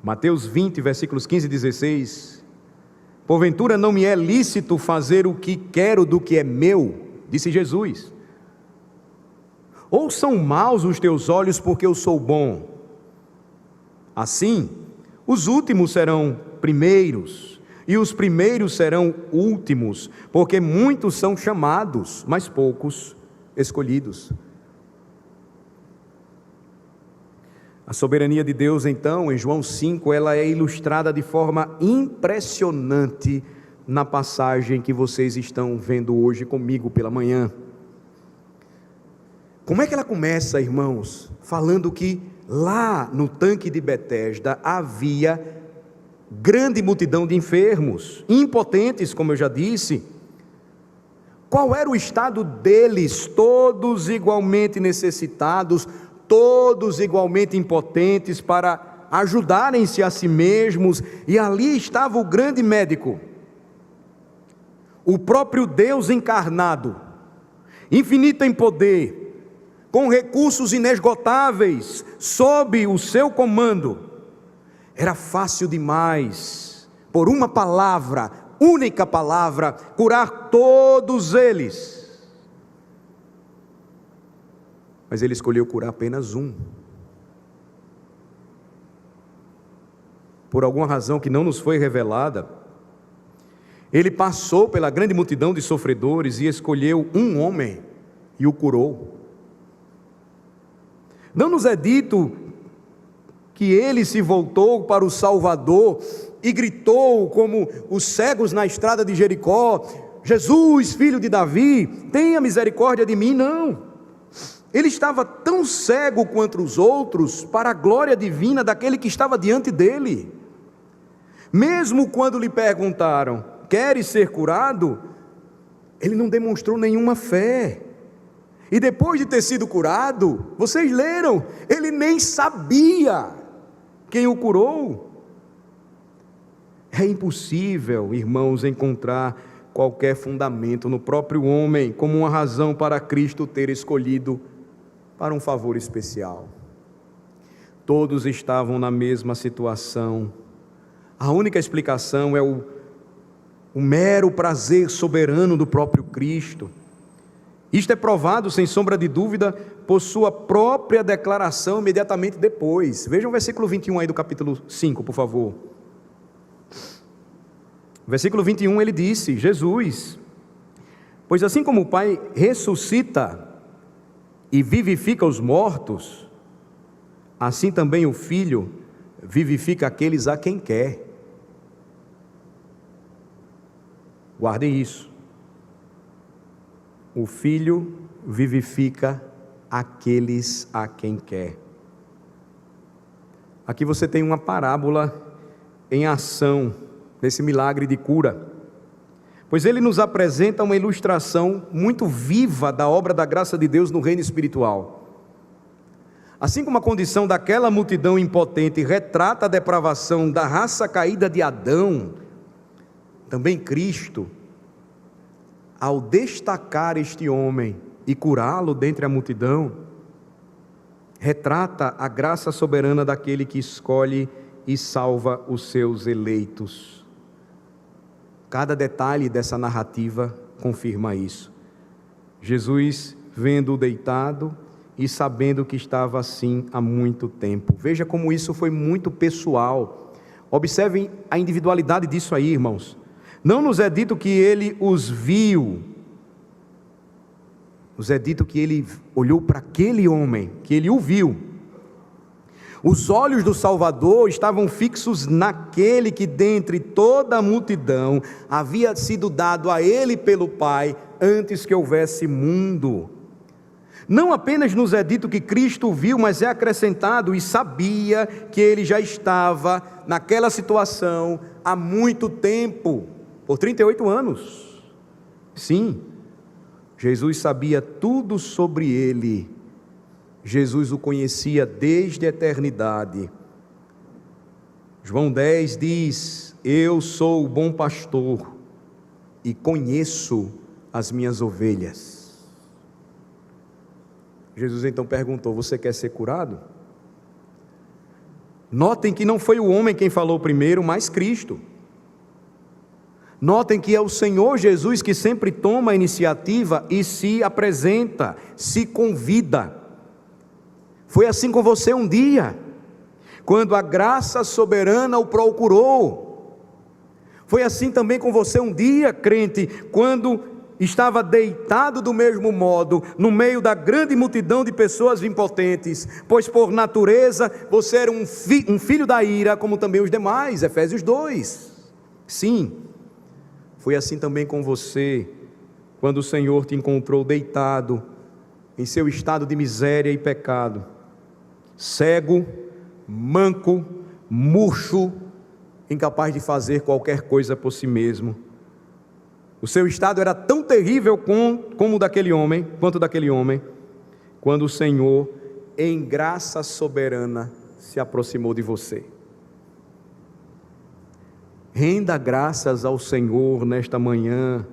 S1: Mateus 20, versículos 15 e 16. Porventura não me é lícito fazer o que quero do que é meu, disse Jesus. Ou são maus os teus olhos porque eu sou bom? Assim, os últimos serão primeiros, e os primeiros serão últimos, porque muitos são chamados, mas poucos escolhidos. A soberania de Deus, então, em João 5, ela é ilustrada de forma impressionante na passagem que vocês estão vendo hoje comigo pela manhã. Como é que ela começa, irmãos? Falando que lá no tanque de Betesda havia grande multidão de enfermos, impotentes, como eu já disse. Qual era o estado deles? Todos igualmente necessitados, todos igualmente impotentes para ajudarem-se a si mesmos, e ali estava o grande médico, o próprio Deus encarnado, infinito em poder, com recursos inesgotáveis, sob o seu comando. Era fácil demais, por uma palavra, única palavra, curar todos eles. Mas ele escolheu curar apenas um. Por alguma razão que não nos foi revelada, ele passou pela grande multidão de sofredores e escolheu um homem e o curou. Não nos é dito que ele se voltou para o Salvador e gritou como os cegos na estrada de Jericó: Jesus, filho de Davi, tenha misericórdia de mim. Não, ele estava tão cego quanto os outros para a glória divina daquele que estava diante dele. Mesmo quando lhe perguntaram: queres ser curado? Ele não demonstrou nenhuma fé. E depois de ter sido curado, vocês leram, ele nem sabia quem o curou. É impossível, irmãos, encontrar qualquer fundamento no próprio homem como uma razão para Cristo ter escolhido para um favor especial. Todos estavam na mesma situação. A única explicação é o mero prazer soberano do próprio Cristo. Isto é provado, sem sombra de dúvida, por sua própria declaração imediatamente depois. Vejam o versículo 21 aí do capítulo 5, por favor. Versículo 21, ele disse: Jesus, pois assim como o Pai ressuscita e vivifica os mortos, assim também o Filho vivifica aqueles a quem quer. Guardem isso. O Filho vivifica aqueles a quem quer. Aqui você tem uma parábola em ação, nesse milagre de cura, pois ele nos apresenta uma ilustração muito viva da obra da graça de Deus no reino espiritual. Assim como a condição daquela multidão impotente retrata a depravação da raça caída de Adão, também Cristo, ao destacar este homem e curá-lo dentre a multidão, retrata a graça soberana daquele que escolhe e salva os seus eleitos. Cada detalhe dessa narrativa confirma isso. Jesus vendo-o deitado e sabendo que estava assim há muito tempo. Veja como isso foi muito pessoal. Observem a individualidade disso aí, irmãos. Não nos é dito que ele os viu, nos é dito que ele olhou para aquele homem, que ele o viu. Os olhos do Salvador estavam fixos naquele que dentre toda a multidão havia sido dado a ele pelo Pai antes que houvesse mundo. Não apenas nos é dito que Cristo o viu, mas é acrescentado e sabia que ele já estava naquela situação há muito tempo. Por 38 anos, sim, Jesus sabia tudo sobre ele, Jesus o conhecia desde a eternidade. João 10 diz: eu sou o bom pastor e conheço as minhas ovelhas. Jesus então perguntou: você quer ser curado? Notem que não foi o homem quem falou primeiro, mas Cristo. Notem que é o Senhor Jesus que sempre toma a iniciativa e se apresenta, se convida. Foi assim com você um dia, quando a graça soberana o procurou. Foi assim também com você um dia, crente, quando estava deitado do mesmo modo, no meio da grande multidão de pessoas impotentes, pois por natureza você era um filho da ira, como também os demais, Efésios 2. Sim, foi assim também com você, quando o Senhor te encontrou deitado em seu estado de miséria e pecado, cego, manco, murcho, incapaz de fazer qualquer coisa por si mesmo. O seu estado era tão terrível como daquele homem, quanto daquele homem, quando o Senhor, em graça soberana, se aproximou de você. Renda graças ao Senhor nesta manhã,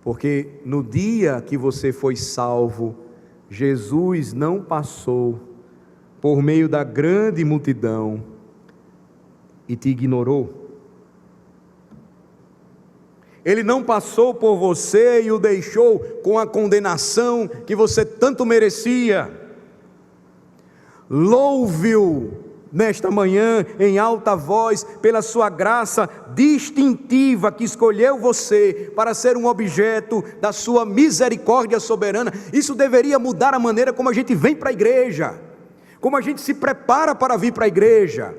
S1: porque no dia que você foi salvo, Jesus não passou por meio da grande multidão e te ignorou. Ele não passou por você e o deixou com a condenação que você tanto merecia. Louve-o nesta manhã em alta voz pela sua graça distintiva que escolheu você para ser um objeto da sua misericórdia soberana. Isso deveria mudar a maneira como a gente vem para a igreja, como a gente se prepara para vir para a igreja,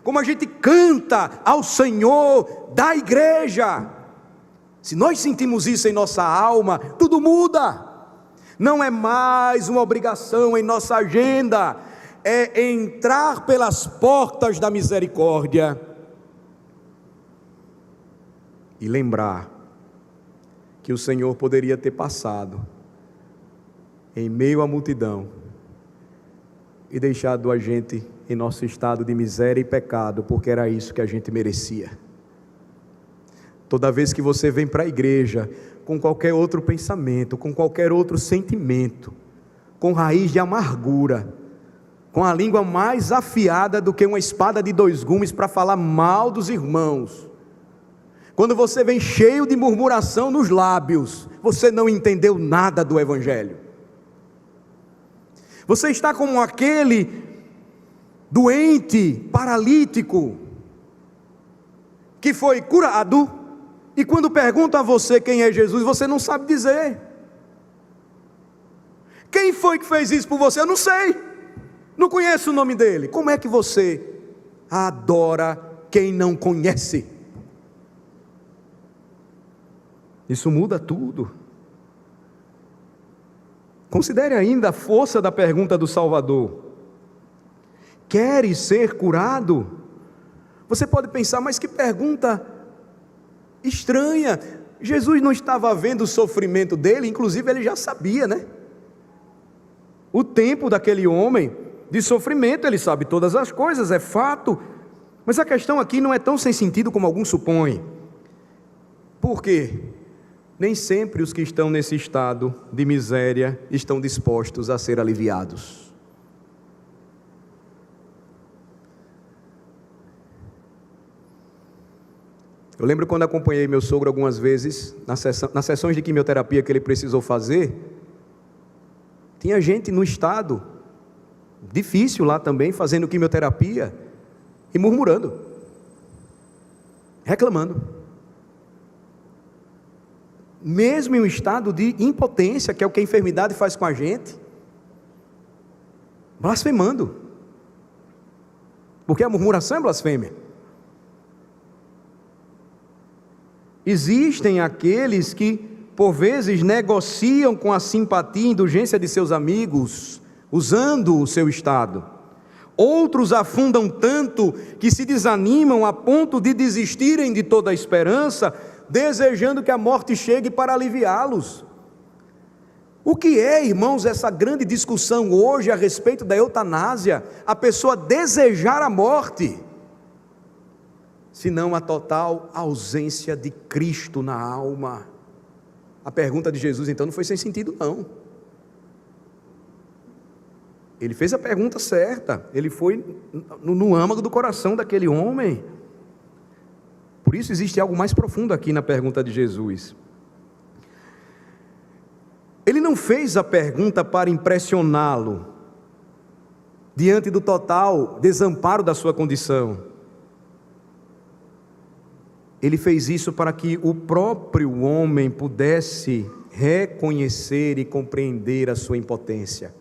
S1: como a gente canta ao Senhor da igreja. Se nós sentimos isso em nossa alma, tudo muda. Não é mais uma obrigação em nossa agenda, é entrar pelas portas da misericórdia e lembrar que o Senhor poderia ter passado em meio à multidão e deixado a gente em nosso estado de miséria e pecado, porque era isso que a gente merecia. Toda vez que você vem para a igreja com qualquer outro pensamento, com qualquer outro sentimento, com raiz de amargura, com a língua mais afiada do que uma espada de 2 gumes para falar mal dos irmãos, quando você vem cheio de murmuração nos lábios, você não entendeu nada do Evangelho. Você está como aquele doente, paralítico, que foi curado, e quando perguntam a você quem é Jesus, você não sabe dizer. Quem foi que fez isso por você? Eu não sei, não conheço o nome dele. Como é que você adora quem não conhece? Isso muda tudo. Considere ainda a força da pergunta do Salvador: queres ser curado? Você pode pensar, mas que pergunta estranha. Jesus não estava vendo o sofrimento dele, inclusive ele já sabia, né? O tempo daquele homem de sofrimento, ele sabe todas as coisas, é fato. Mas a questão aqui não é tão sem sentido como alguns supõem. Por quê? Nem sempre os que estão nesse estado de miséria estão dispostos a ser aliviados. Eu lembro quando acompanhei meu sogro algumas vezes, nas sessões de quimioterapia que ele precisou fazer, tinha gente no estado difícil lá também, fazendo quimioterapia e murmurando, reclamando, mesmo em um estado de impotência, que é o que a enfermidade faz com a gente, blasfemando, porque a murmuração é blasfêmia. Existem aqueles que, por vezes, negociam com a simpatia e indulgência de seus amigos, usando o seu estado. Outros afundam tanto que se desanimam a ponto de desistirem de toda a esperança, desejando que a morte chegue para aliviá-los. O que é, irmãos, essa grande discussão hoje a respeito da eutanásia? A pessoa desejar a morte, senão a total ausência de Cristo na alma. A pergunta de Jesus então não foi sem sentido, não. Ele fez a pergunta certa, ele foi no âmago do coração daquele homem. Por isso existe algo mais profundo aqui na pergunta de Jesus. Ele não fez a pergunta para impressioná-lo, diante do total desamparo da sua condição. Ele fez isso para que o próprio homem pudesse reconhecer e compreender a sua impotência.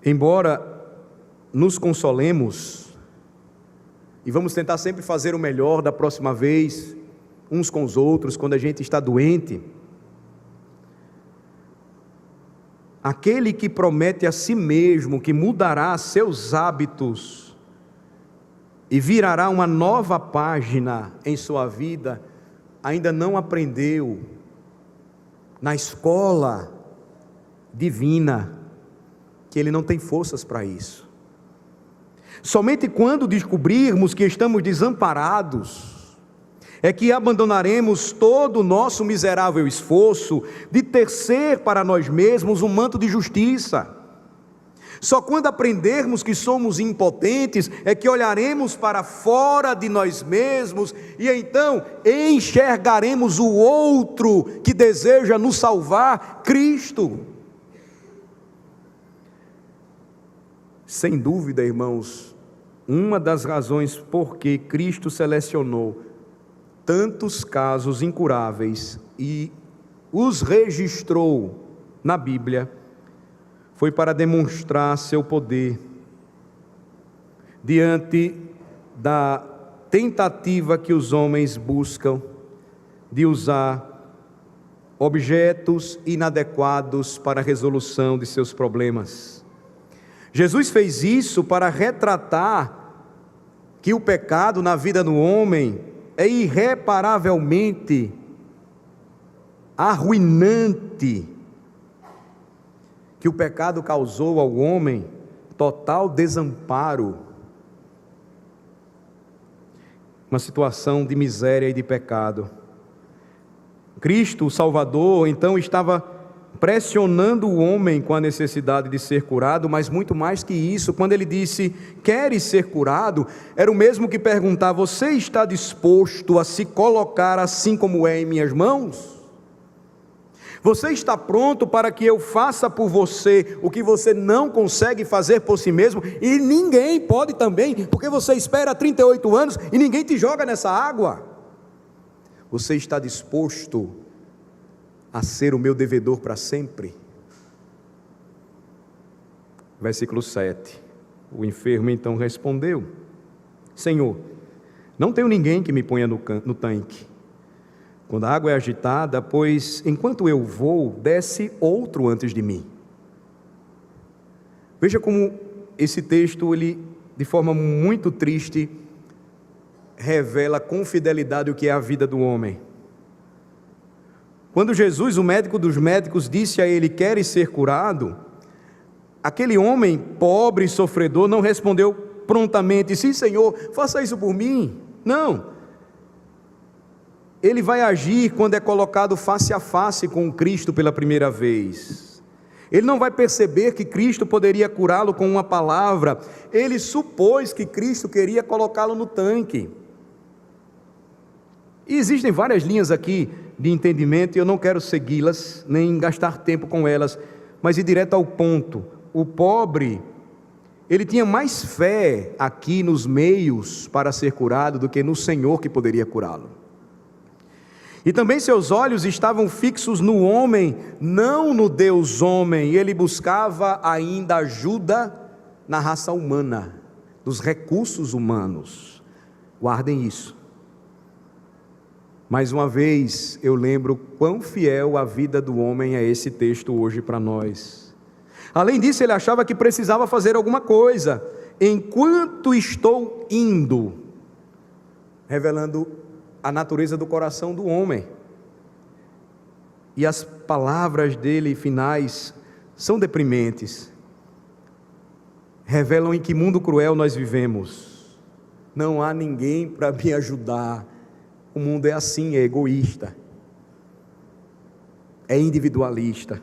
S1: Embora nos consolemos, e vamos tentar sempre fazer o melhor da próxima vez, uns com os outros quando a gente está doente. Aquele que promete a si mesmo que mudará seus hábitos e virará uma nova página em sua vida, ainda não aprendeu na escola divina que ele não tem forças para isso. Somente quando descobrirmos que estamos desamparados, é que abandonaremos todo o nosso miserável esforço de tecer para nós mesmos um manto de justiça. Só quando aprendermos que somos impotentes, é que olharemos para fora de nós mesmos e então enxergaremos o outro que deseja nos salvar, Cristo. Sem dúvida, irmãos, uma das razões por que Cristo selecionou tantos casos incuráveis e os registrou na Bíblia, foi para demonstrar seu poder diante da tentativa que os homens buscam de usar objetos inadequados para a resolução de seus problemas. Jesus fez isso para retratar que o pecado na vida do homem é irreparavelmente arruinante, que o pecado causou ao homem total desamparo, uma situação de miséria e de pecado. Cristo, o Salvador, então estava pressionando o homem com a necessidade de ser curado, mas muito mais que isso, quando ele disse, queres ser curado, era o mesmo que perguntar, você está disposto a se colocar assim como é em minhas mãos? Você está pronto para que eu faça por você o que você não consegue fazer por si mesmo, e ninguém pode também, porque você espera 38 anos e ninguém te joga nessa água? Você está disposto a ser o meu devedor para sempre? Versículo 7, o enfermo então respondeu, Senhor, não tenho ninguém que me ponha no tanque, quando a água é agitada, pois enquanto eu vou, desce outro antes de mim. Veja como esse texto, ele, de forma muito triste, revela com fidelidade o que é a vida do homem. Quando Jesus, o médico dos médicos, disse a ele, queres ser curado? Aquele homem pobre e sofredor não respondeu prontamente, sim Senhor, faça isso por mim. Não. Ele vai agir quando é colocado face a face com Cristo pela primeira vez. Ele não vai perceber que Cristo poderia curá-lo com uma palavra. Ele supôs que Cristo queria colocá-lo no tanque. E existem várias linhas aqui de entendimento, e eu não quero segui-las, nem gastar tempo com elas, mas ir direto ao ponto. O pobre, ele tinha mais fé aqui nos meios para ser curado do que no Senhor que poderia curá-lo. E também seus olhos estavam fixos no homem, não no Deus homem, e ele buscava ainda ajuda na raça humana, nos recursos humanos. Guardem isso. Mais uma vez, eu lembro quão fiel a vida do homem é esse texto hoje para nós. Além disso, ele achava que precisava fazer alguma coisa. Enquanto estou indo, revelando a natureza do coração do homem. E as palavras dele finais são deprimentes. Revelam em que mundo cruel nós vivemos. Não há ninguém para me ajudar. O mundo é assim, é egoísta, é individualista.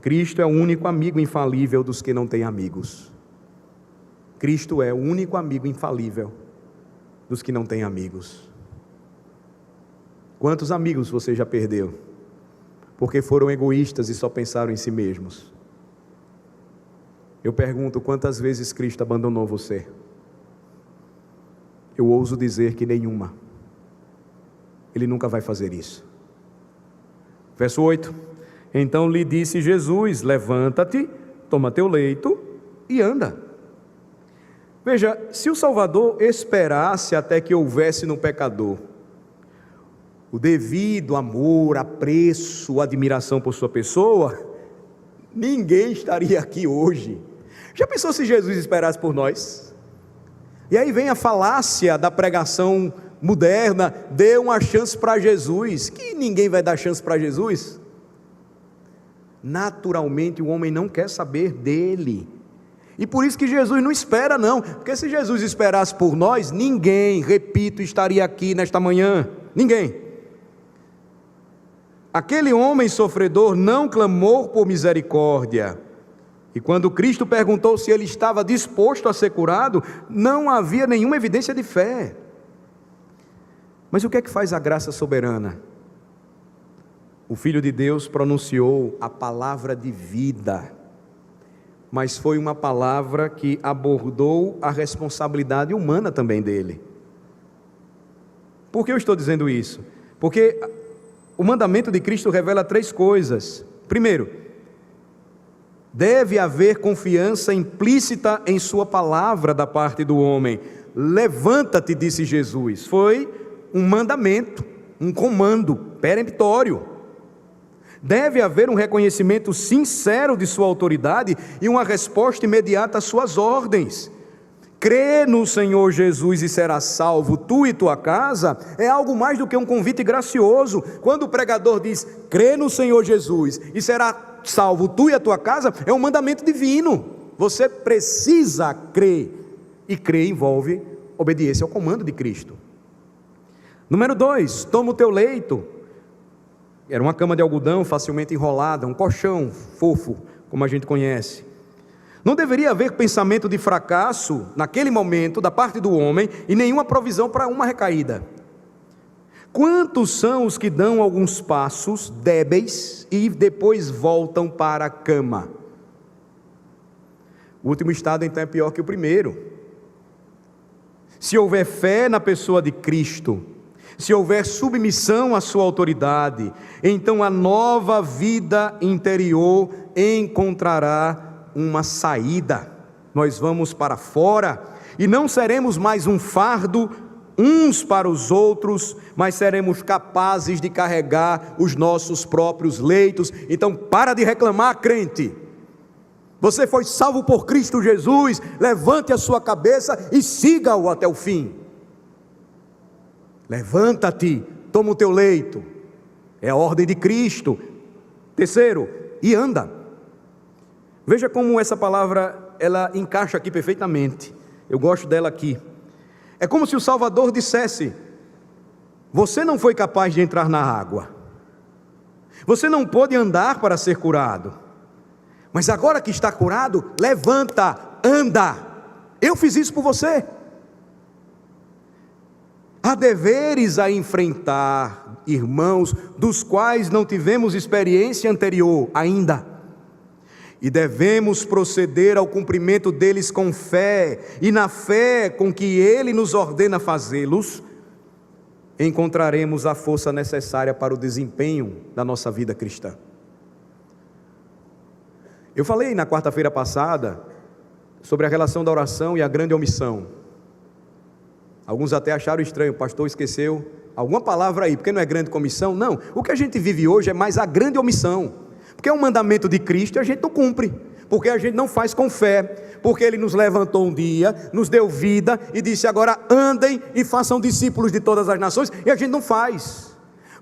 S1: Cristo é o único amigo infalível dos que não têm amigos. Cristo é o único amigo infalível dos que não têm amigos. Quantos amigos você já perdeu? Porque foram egoístas e só pensaram em si mesmos. Eu pergunto, quantas vezes Cristo abandonou você? Eu ouso dizer que nenhuma. Ele nunca vai fazer isso. Verso 8. Então lhe disse Jesus, levanta-te, toma teu leito e anda. Veja, se o Salvador esperasse até que houvesse no pecador o devido amor, apreço, admiração por sua pessoa, ninguém estaria aqui hoje. Já pensou se Jesus esperasse por nós? E aí vem a falácia da pregação moderna: dê uma chance para Jesus. Que ninguém vai dar chance para Jesus? Naturalmente o homem não quer saber dele, e por isso que Jesus não espera não, porque se Jesus esperasse por nós, ninguém, repito, estaria aqui nesta manhã, ninguém. Aquele homem sofredor não clamou por misericórdia, e quando Cristo perguntou se ele estava disposto a ser curado, não havia nenhuma evidência de fé. Mas o que é que faz a graça soberana? O Filho de Deus pronunciou a palavra de vida, mas foi uma palavra que abordou a responsabilidade humana também dele. Por que eu estou dizendo isso? Porque o mandamento de Cristo revela 3 coisas. Primeiro, deve haver confiança implícita em sua palavra da parte do homem. Levanta-te, disse Jesus. Foi um mandamento, um comando peremptório. Deve haver um reconhecimento sincero de sua autoridade e uma resposta imediata às suas ordens. Crê no Senhor Jesus e serás salvo, tu e tua casa, é algo mais do que um convite gracioso. Quando o pregador diz, crê no Senhor Jesus e será salvo tu e a tua casa, é um mandamento divino. Você precisa crer, e crer envolve obediência ao comando de Cristo. Número 2, toma o teu leito. Era uma cama de algodão facilmente enrolada, um colchão fofo, como a gente conhece. Não deveria haver pensamento de fracasso naquele momento da parte do homem e nenhuma provisão para uma recaída. Quantos são os que dão alguns passos débeis e depois voltam para a cama? O último estado então é pior que o primeiro. Se houver fé na pessoa de Cristo, se houver submissão à sua autoridade, então a nova vida interior encontrará uma saída. Nós vamos para fora e não seremos mais um fardo uns para os outros, mas seremos capazes de carregar os nossos próprios leitos. Então para de reclamar, crente. Você foi salvo por Cristo Jesus, levante a sua cabeça e siga-o até o fim. Levanta-te, toma o teu leito, é a ordem de Cristo. Terceiro, e anda. Veja como essa palavra, ela encaixa aqui perfeitamente. Eu gosto dela aqui. É como se o Salvador dissesse: você não foi capaz de entrar na água, você não pôde andar para ser curado, mas agora que está curado, levanta, anda. Eu fiz isso por você. Há deveres a enfrentar, irmãos, dos quais não tivemos experiência anterior ainda, e devemos proceder ao cumprimento deles com fé, e na fé com que Ele nos ordena fazê-los, encontraremos a força necessária para o desempenho da nossa vida cristã. Eu falei na quarta-feira passada sobre a relação da oração e a grande omissão. Alguns até acharam estranho, o pastor esqueceu alguma palavra aí, porque não é grande comissão? Não, o que a gente vive hoje é mais a grande omissão, porque é um mandamento de Cristo e a gente não cumpre, porque a gente não faz com fé, porque Ele nos levantou um dia, nos deu vida e disse: agora andem e façam discípulos de todas as nações, e a gente não faz.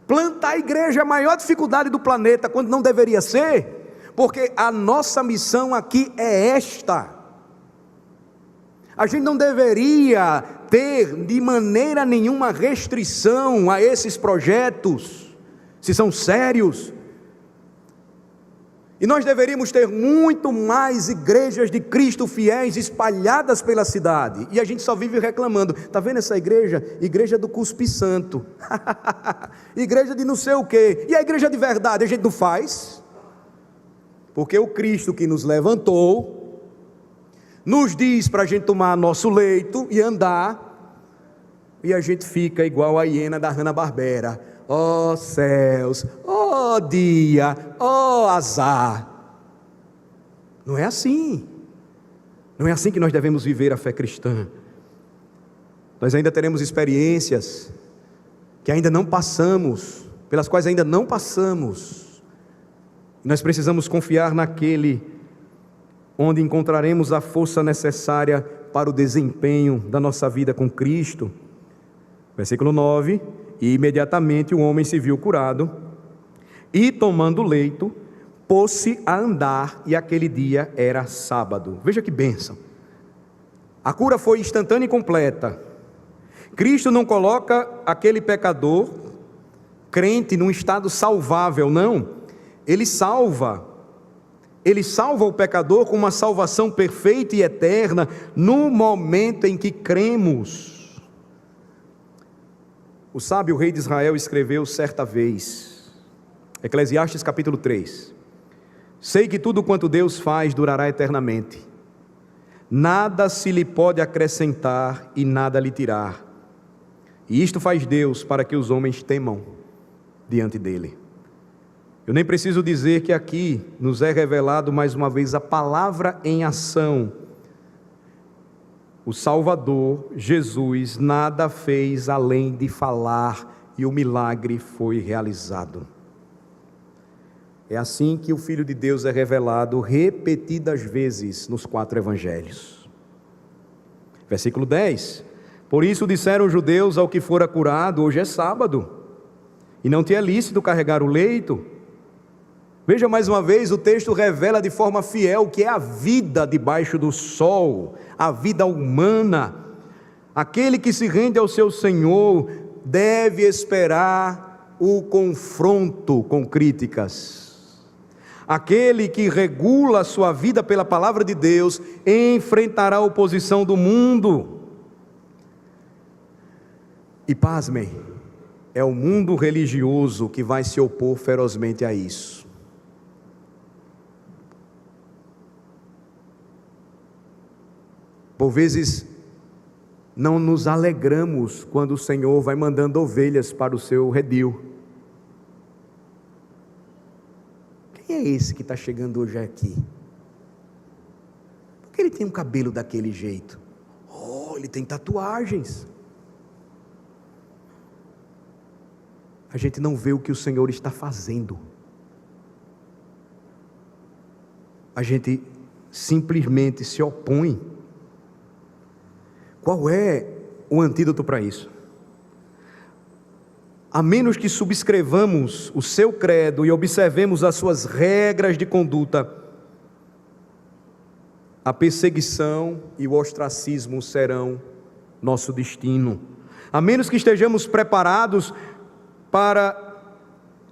S1: Plantar a igreja é a maior dificuldade do planeta, quando não deveria ser, porque a nossa missão aqui é esta. A gente não deveria ter de maneira nenhuma restrição a esses projetos, se são sérios. E nós deveríamos ter muito mais igrejas de Cristo fiéis espalhadas pela cidade, e a gente só vive reclamando: está vendo essa igreja? Igreja do cuspe santo, igreja de não sei o quê, e a igreja de verdade a gente não faz, porque o Cristo que nos levantou nos diz para a gente tomar nosso leito e andar, e a gente fica igual a hiena da Hanna-Barbera: ó céus, ó dia, ó azar. Não é assim, não é assim que nós devemos viver a fé cristã. Nós ainda teremos experiências que ainda não passamos, pelas quais ainda não passamos. Nós precisamos confiar naquele onde encontraremos a força necessária para o desempenho da nossa vida com Cristo. Versículo 9: e imediatamente o homem se viu curado, e tomando o leito, pôs-se a andar, e aquele dia era sábado. Veja que bênção. A cura foi instantânea e completa. Cristo não coloca aquele pecador, crente, num estado salvável, não. Ele salva o pecador com uma salvação perfeita e eterna, no momento em que cremos. O sábio rei de Israel escreveu certa vez, Eclesiastes capítulo 3, sei que tudo quanto Deus faz durará eternamente, nada se lhe pode acrescentar e nada lhe tirar, e isto faz Deus para que os homens temam diante dele. Eu nem preciso dizer que aqui nos é revelado mais uma vez a palavra em ação. O Salvador, Jesus, nada fez além de falar, e o milagre foi realizado. É assim que o Filho de Deus é revelado repetidas vezes nos 4 evangelhos. Versículo 10: por isso disseram os judeus ao que fora curado: hoje é sábado, e não te é lícito carregar o leito. Veja mais uma vez, o texto revela de forma fiel o que é a vida debaixo do sol, a vida humana. Aquele que se rende ao seu Senhor deve esperar o confronto com críticas. Aquele que regula a sua vida pela palavra de Deus enfrentará a oposição do mundo. E pasmem, é o mundo religioso que vai se opor ferozmente a isso. Por vezes, não nos alegramos quando o Senhor vai mandando ovelhas para o seu redil. Quem é esse que está chegando hoje aqui? Por que ele tem um cabelo daquele jeito? Oh, ele tem tatuagens. A gente não vê o que o Senhor está fazendo. A gente simplesmente se opõe. Qual é o antídoto para isso? A menos que subscrevamos o seu credo e observemos as suas regras de conduta, a perseguição e o ostracismo serão nosso destino. A menos que estejamos preparados para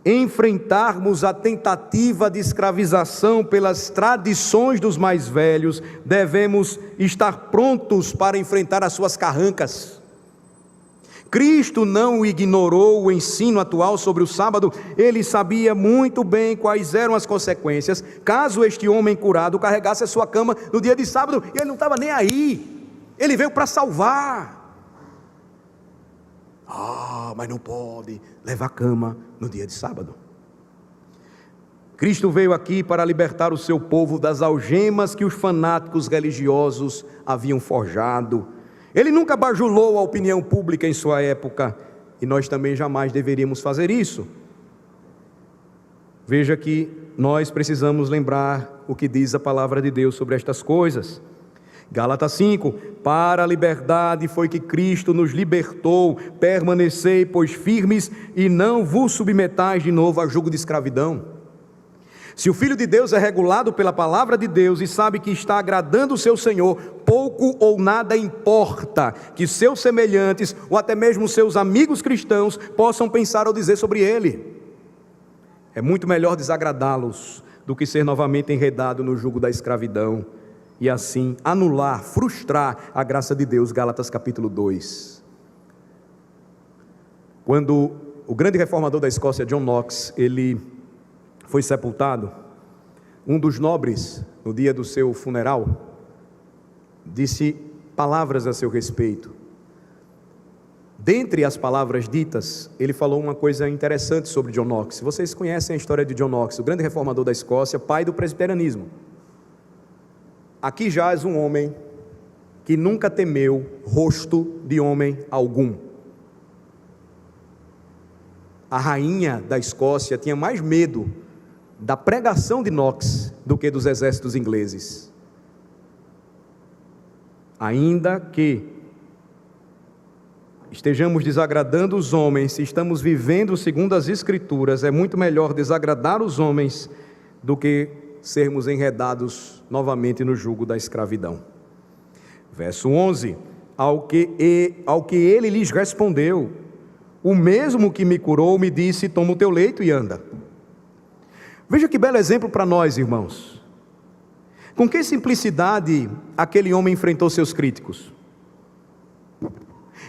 S1: enfrentarmos a tentativa de escravização pelas tradições dos mais velhos, devemos estar prontos para enfrentar as suas carrancas. Cristo não ignorou o ensino atual sobre o sábado. Ele sabia muito bem quais eram as consequências caso este homem curado carregasse a sua cama no dia de sábado, e ele não estava nem aí. Ele veio para salvar. Mas não pode levar cama no dia de sábado. Cristo veio aqui para libertar o seu povo das algemas que os fanáticos religiosos haviam forjado. Ele nunca bajulou a opinião pública em sua época, e nós também jamais deveríamos fazer isso. Veja que nós precisamos lembrar o que diz a palavra de Deus sobre estas coisas. Gálatas 5, para a liberdade foi que Cristo nos libertou, permanecei, pois, firmes, e não vos submetais de novo a jugo de escravidão. Se o Filho de Deus é regulado pela palavra de Deus e sabe que está agradando o seu Senhor, pouco ou nada importa que seus semelhantes, ou até mesmo seus amigos cristãos, possam pensar ou dizer sobre ele. É muito melhor desagradá-los do que ser novamente enredado no jugo da escravidão, e assim anular, frustrar a graça de Deus. Gálatas capítulo 2. Quando o grande reformador da Escócia, John Knox, ele foi sepultado, um dos nobres, no dia do seu funeral, disse palavras a seu respeito. Dentre as palavras ditas, ele falou uma coisa interessante sobre John Knox. Vocês conhecem a história de John Knox, o grande reformador da Escócia, pai do presbiterianismo. Aqui jaz um homem que nunca temeu rosto de homem algum. a rainha da Escócia tinha mais medo da pregação de Knox do que dos exércitos ingleses. Ainda que estejamos desagradando os homens, se estamos vivendo segundo as Escrituras, é muito melhor desagradar os homens do que sermos enredados novamente no jugo da escravidão. Verso 11: ao que ele lhes respondeu: o mesmo que me curou me disse, toma o teu leito e anda. Veja que belo exemplo para nós, irmãos. Com que simplicidade aquele homem enfrentou seus críticos.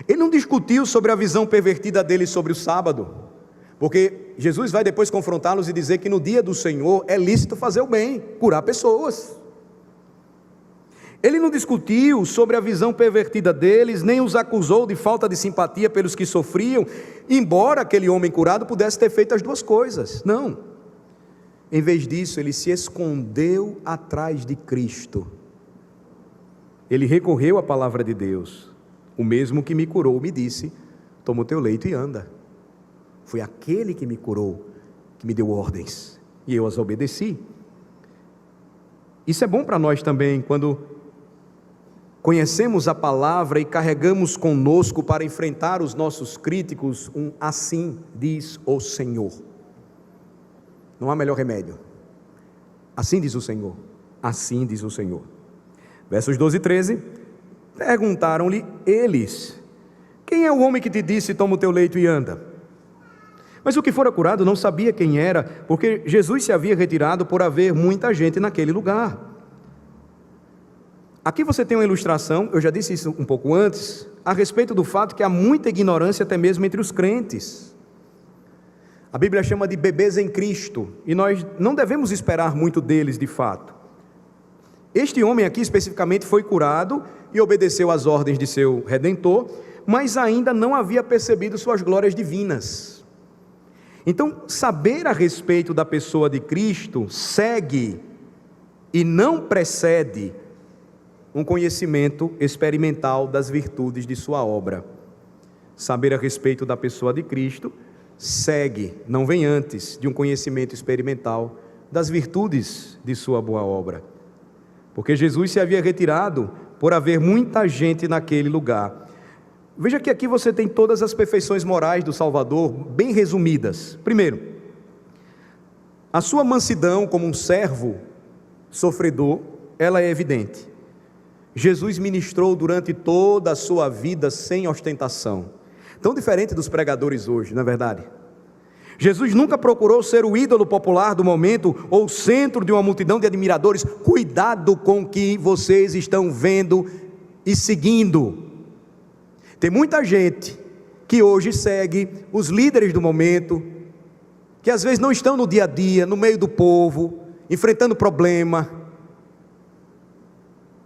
S1: Ele não discutiu sobre a visão pervertida dele sobre o sábado, porque Jesus vai depois confrontá-los e dizer que no dia do Senhor é lícito fazer o bem, curar pessoas. Ele não discutiu sobre a visão pervertida deles, nem os acusou de falta de simpatia pelos que sofriam, embora aquele homem curado pudesse ter feito as duas coisas. Não. Em vez disso, ele se escondeu atrás de Cristo. Ele recorreu à palavra de Deus. O mesmo que me curou me disse, toma o teu leito e anda. Foi aquele que me curou, que me deu ordens, e eu as obedeci. Isso é bom para nós também, quando conhecemos a palavra e carregamos conosco para enfrentar os nossos críticos, assim diz o Senhor. Não há melhor remédio. Assim diz o Senhor. Assim diz o Senhor. Versos 12 e 13. Perguntaram-lhe eles: quem é o homem que te disse, toma o teu leito e anda? Mas o que fora curado não sabia quem era, porque Jesus se havia retirado por haver muita gente naquele lugar. Aqui você tem uma ilustração, eu já disse isso um pouco antes, a respeito do fato que há muita ignorância até mesmo entre os crentes. A Bíblia chama de bebês em Cristo, e nós não devemos esperar muito deles de fato. Este homem aqui especificamente foi curado e obedeceu às ordens de seu Redentor, mas ainda não havia percebido suas glórias divinas. Então, saber a respeito da pessoa de Cristo segue e não precede um conhecimento experimental das virtudes de sua obra. Saber a respeito da pessoa de Cristo segue, não vem antes de um conhecimento experimental das virtudes de sua boa obra. Porque Jesus se havia retirado por haver muita gente naquele lugar. Veja que aqui você tem todas as perfeições morais do Salvador, bem resumidas. Primeiro, a sua mansidão como um servo sofredor, ela é evidente. Jesus ministrou durante toda a sua vida sem ostentação. Tão diferente dos pregadores hoje, não é verdade? Jesus nunca procurou ser o ídolo popular do momento ou o centro de uma multidão de admiradores. Cuidado com o que vocês estão vendo e seguindo. Tem muita gente que hoje segue os líderes do momento, que às vezes não estão no dia a dia, no meio do povo, enfrentando problema,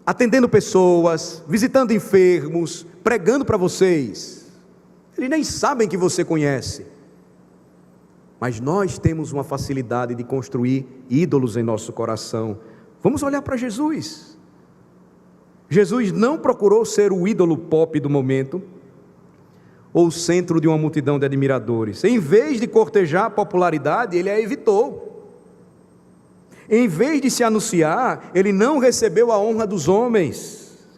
S1: atendendo pessoas, visitando enfermos, pregando para vocês. Eles nem sabem que você conhece. Mas nós temos uma facilidade de construir ídolos em nosso coração. Vamos olhar para Jesus. Jesus não procurou ser o ídolo pop do momento, ou o centro de uma multidão de admiradores. Em vez de cortejar a popularidade, ele a evitou. Em vez de se anunciar, ele não recebeu a honra dos homens.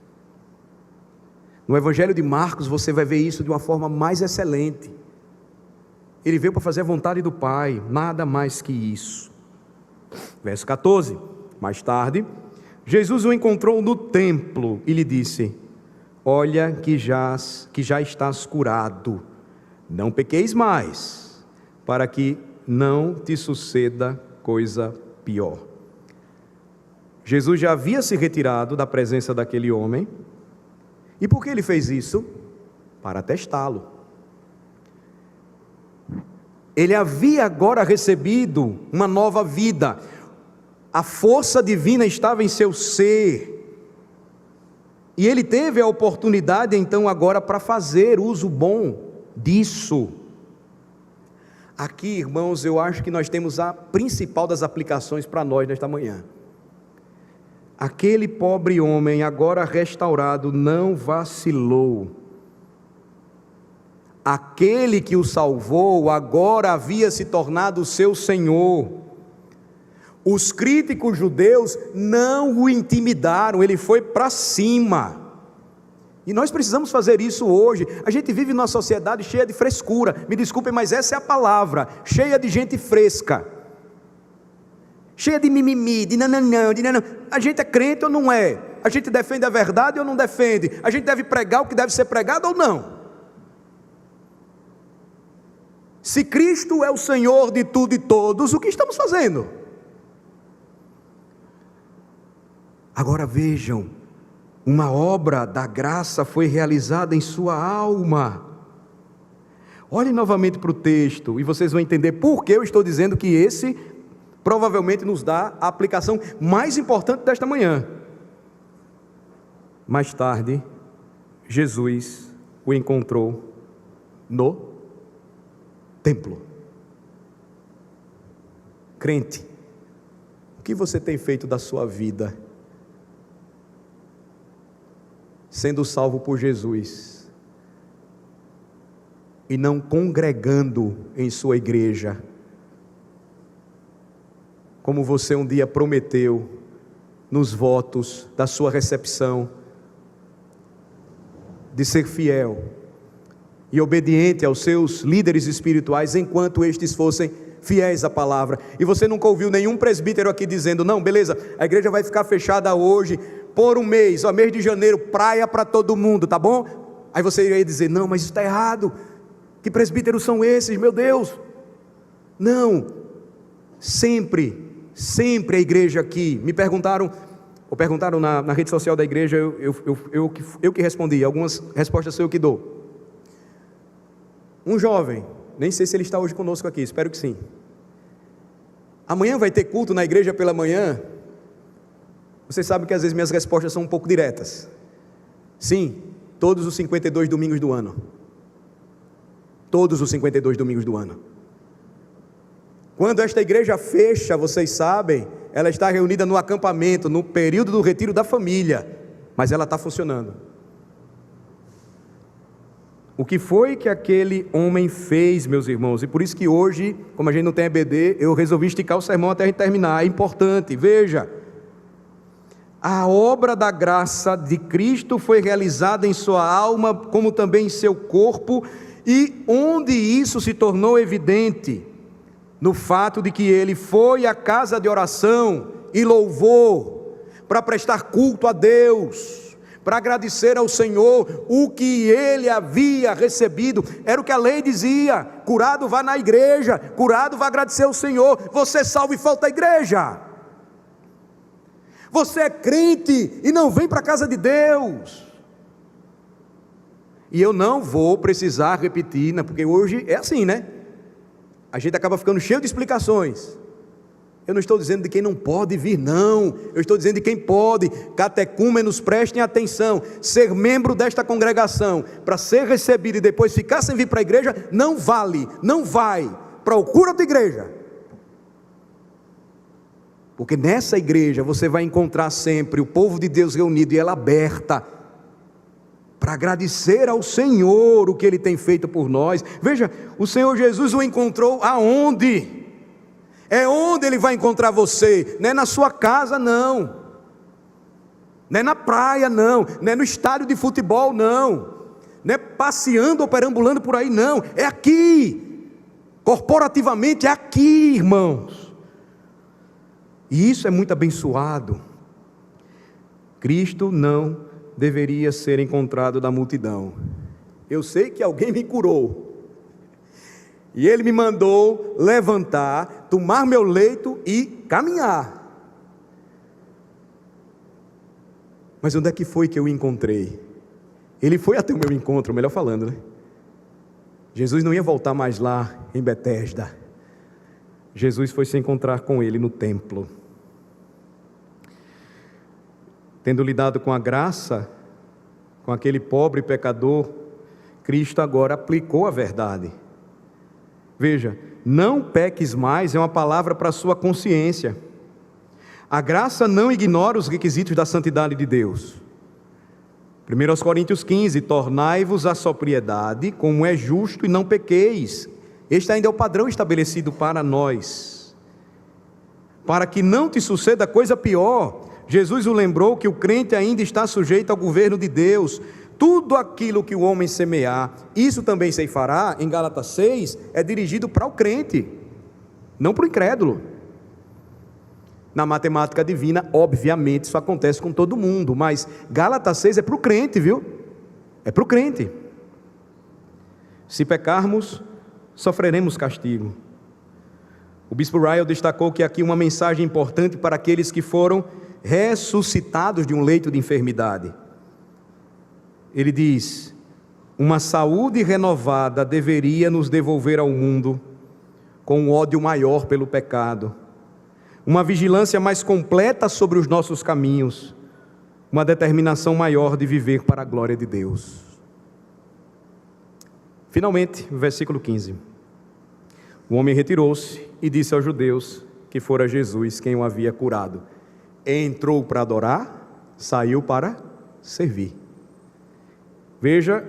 S1: No Evangelho de Marcos você vai ver isso de uma forma mais excelente. Ele veio para fazer a vontade do Pai, nada mais que isso. Verso 14, mais tarde, Jesus o encontrou no templo e lhe disse: olha que já estás curado, não pequeis mais, para que não te suceda coisa pior. Jesus já havia se retirado da presença daquele homem, e por que ele fez isso? Para testá-lo. Ele havia agora recebido uma nova vida, a força divina estava em seu ser, e ele teve a oportunidade então agora para fazer uso bom disso. Aqui, irmãos, eu acho que nós temos a principal das aplicações para nós nesta manhã. Aquele pobre homem agora restaurado não vacilou. aquele que o salvou agora havia se tornado seu Senhor. Os críticos judeus não o intimidaram, ele foi para cima. E nós precisamos fazer isso hoje. A gente vive numa sociedade cheia de frescura, me desculpem, mas essa é a palavra, cheia de gente fresca, cheia de mimimi, de nananã, de nananã. A gente é crente ou não é? A gente defende a verdade ou não defende? A gente deve pregar o que deve ser pregado ou não? Se Cristo é o Senhor de tudo e todos, o que estamos fazendo? Agora vejam, uma obra da graça foi realizada em sua alma. Olhem novamente para o texto e vocês vão entender por que eu estou dizendo que esse provavelmente nos dá a aplicação mais importante desta manhã. Mais tarde, Jesus o encontrou no templo. Crente, o que você tem feito da sua vida? Sendo salvo por Jesus e não congregando em sua igreja, como você um dia prometeu nos votos da sua recepção, de ser fiel e obediente aos seus líderes espirituais, enquanto estes fossem fiéis à palavra. E você nunca ouviu nenhum presbítero aqui dizendo: não, beleza, a igreja vai ficar fechada hoje por um mês, mês de janeiro, praia para todo mundo, tá bom? Aí você iria dizer: não, mas isso está errado, que presbíteros são esses, meu Deus? Não, sempre a igreja aqui, me perguntaram, ou perguntaram na rede social da igreja, eu que respondi, algumas respostas sou eu que dou. Um jovem, nem sei se ele está hoje conosco aqui, espero que sim. Amanhã vai ter culto na igreja pela manhã. Vocês sabem que às vezes minhas respostas são um pouco diretas. Sim, todos os 52 domingos do ano. Todos os 52 domingos do ano. Quando esta igreja fecha, vocês sabem, ela está reunida no acampamento, no período do retiro da família, mas ela está funcionando. O que foi que aquele homem fez, meus irmãos? E por isso que hoje, como a gente não tem EBD, eu resolvi esticar o sermão até a gente terminar. É importante, veja. A obra da graça de Cristo foi realizada em sua alma, como também em seu corpo, e onde isso se tornou evidente? No fato de que ele foi à casa de oração e louvor, para prestar culto a Deus, para agradecer ao Senhor o que ele havia recebido. Era o que a lei dizia: curado vá na igreja, curado vá agradecer ao Senhor. Você é salvo e falta a igreja. Você é crente e não vem para a casa de Deus. E eu não vou precisar repetir, né? Porque hoje é assim, né? A gente acaba ficando cheio de explicações. Eu não estou dizendo de quem não pode vir, não. Eu estou dizendo de quem pode. Catecúmenos, prestem atenção. Ser membro desta congregação, para ser recebido e depois ficar sem vir para a igreja, não vale, não vai. Procura outra igreja. Porque nessa igreja você vai encontrar sempre o povo de Deus reunido e ela aberta, para agradecer ao Senhor o que Ele tem feito por nós. Veja, o Senhor Jesus o encontrou aonde? É onde Ele vai encontrar você, não é na sua casa não, não é na praia não, não é no estádio de futebol não, não é passeando ou perambulando por aí não, é aqui, corporativamente é aqui, irmãos. E isso é muito abençoado. Cristo não deveria ser encontrado da multidão. Eu sei que alguém me curou, e Ele me mandou levantar, tomar meu leito e caminhar. Mas onde é que foi que eu o encontrei? Ele foi até o meu encontro, melhor falando, né? Jesus não ia voltar mais lá em Betesda. Jesus foi se encontrar com Ele no templo. Tendo lidado com a graça, com aquele pobre pecador, Cristo agora aplicou a verdade. Veja, não peques mais é uma palavra para a sua consciência. A graça não ignora os requisitos da santidade de Deus. 1 Coríntios 15, tornai-vos a sobriedade, como é justo, e não pequeis. Este ainda é o padrão estabelecido para nós, para que não te suceda coisa pior. Jesus o lembrou que o crente ainda está sujeito ao governo de Deus. Tudo aquilo que o homem semear, isso também ceifará, em Gálatas 6, é dirigido para o crente, não para o incrédulo. Na matemática divina, obviamente, isso acontece com todo mundo, mas Gálatas 6 é para o crente, viu? É para o crente. Se pecarmos, sofreremos castigo. O bispo Ryle destacou que aqui uma mensagem importante para aqueles que foram ressuscitados de um leito de enfermidade. Ele diz: uma saúde renovada deveria nos devolver ao mundo com um ódio maior pelo pecado, uma vigilância mais completa sobre os nossos caminhos, uma determinação maior de viver para a glória de Deus. Finalmente, versículo 15. O homem retirou-se e disse aos judeus que fora Jesus quem o havia curado. Entrou para adorar, saiu para servir. Veja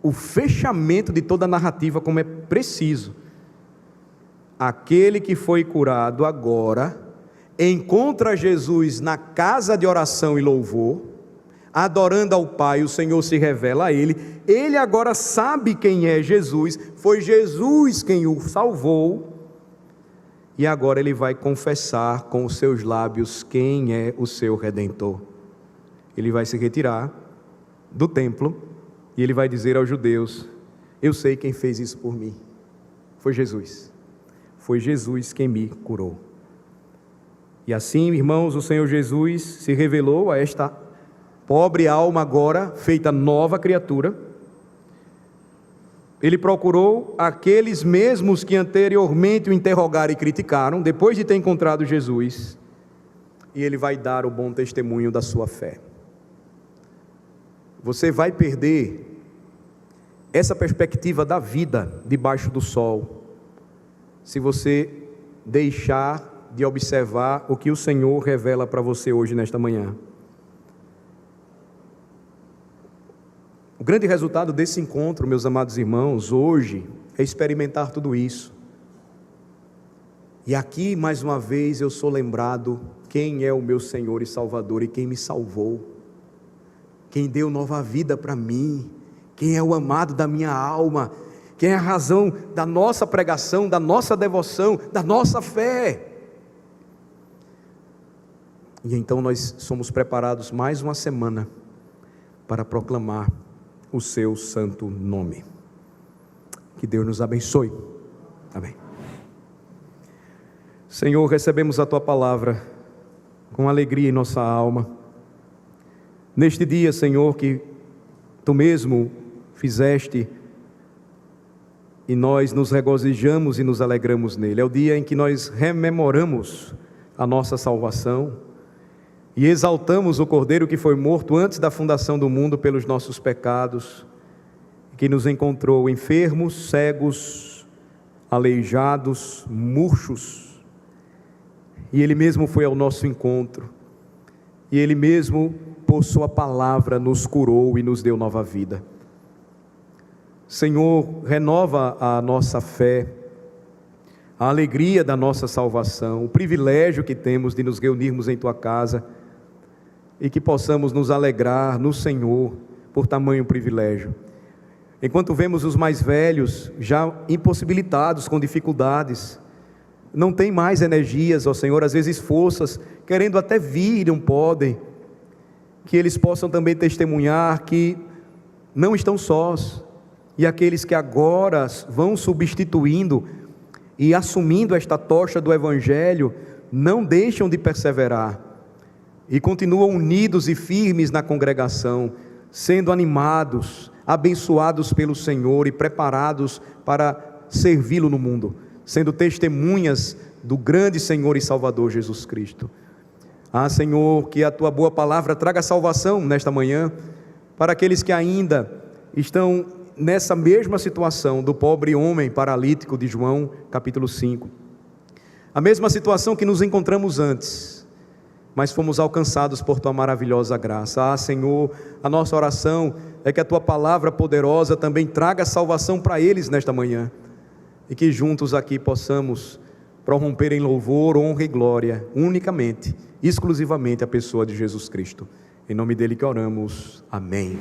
S1: o fechamento de toda a narrativa, como é preciso. Aquele que foi curado agora encontra Jesus na casa de oração e louvor, adorando ao Pai. O Senhor se revela a ele. Ele agora sabe quem é Jesus, foi Jesus quem o salvou, e agora ele vai confessar com os seus lábios quem é o seu Redentor. Ele vai se retirar do templo e ele vai dizer aos judeus: eu sei quem fez isso por mim, foi Jesus. Foi Jesus quem me curou. E assim, irmãos, o Senhor Jesus se revelou a esta pobre alma agora, feita nova criatura. Ele procurou aqueles mesmos que anteriormente o interrogaram e criticaram, depois de ter encontrado Jesus, e ele vai dar o bom testemunho da sua fé. Você vai perder essa perspectiva da vida debaixo do sol, se você deixar de observar o que o Senhor revela para você hoje, nesta manhã. O grande resultado desse encontro, meus amados irmãos, hoje, é experimentar tudo isso. E aqui, mais uma vez, eu sou lembrado quem é o meu Senhor e Salvador e quem me salvou, quem deu nova vida para mim, quem é o amado da minha alma, quem é a razão da nossa pregação, da nossa devoção, da nossa fé. E então nós somos preparados mais uma semana para proclamar o seu santo nome. Que Deus nos abençoe. Amém. Senhor, recebemos a Tua palavra com alegria em nossa alma. Neste dia, Senhor, que Tu mesmo fizeste, e nós nos regozijamos e nos alegramos nele. É o dia em que nós rememoramos a nossa salvação e exaltamos o Cordeiro que foi morto antes da fundação do mundo pelos nossos pecados, que nos encontrou enfermos, cegos, aleijados, murchos, e Ele mesmo foi ao nosso encontro, e Ele mesmo, por Sua palavra, nos curou e nos deu nova vida. Senhor, renova a nossa fé, a alegria da nossa salvação, o privilégio que temos de nos reunirmos em Tua casa, e que possamos nos alegrar no Senhor por tamanho privilégio. Enquanto vemos os mais velhos já impossibilitados com dificuldades, não tem mais energias, ó Senhor, às vezes forças, querendo até vir, não podem, que eles possam também testemunhar que não estão sós. E aqueles que agora vão substituindo e assumindo esta tocha do Evangelho, não deixam de perseverar, e continuam unidos e firmes na congregação, sendo animados, abençoados pelo Senhor e preparados para servi-lo no mundo, sendo testemunhas do grande Senhor e Salvador Jesus Cristo. Senhor, que a Tua boa palavra traga salvação nesta manhã, para aqueles que ainda estão nessa mesma situação do pobre homem paralítico de João capítulo 5, a mesma situação que nos encontramos antes, mas fomos alcançados por Tua maravilhosa graça. Ah, Senhor, a nossa oração é que a Tua palavra poderosa também traga salvação para eles nesta manhã, e que juntos aqui possamos prorromper em louvor, honra e glória, unicamente, exclusivamente a pessoa de Jesus Cristo. Em nome dele que oramos. Amém.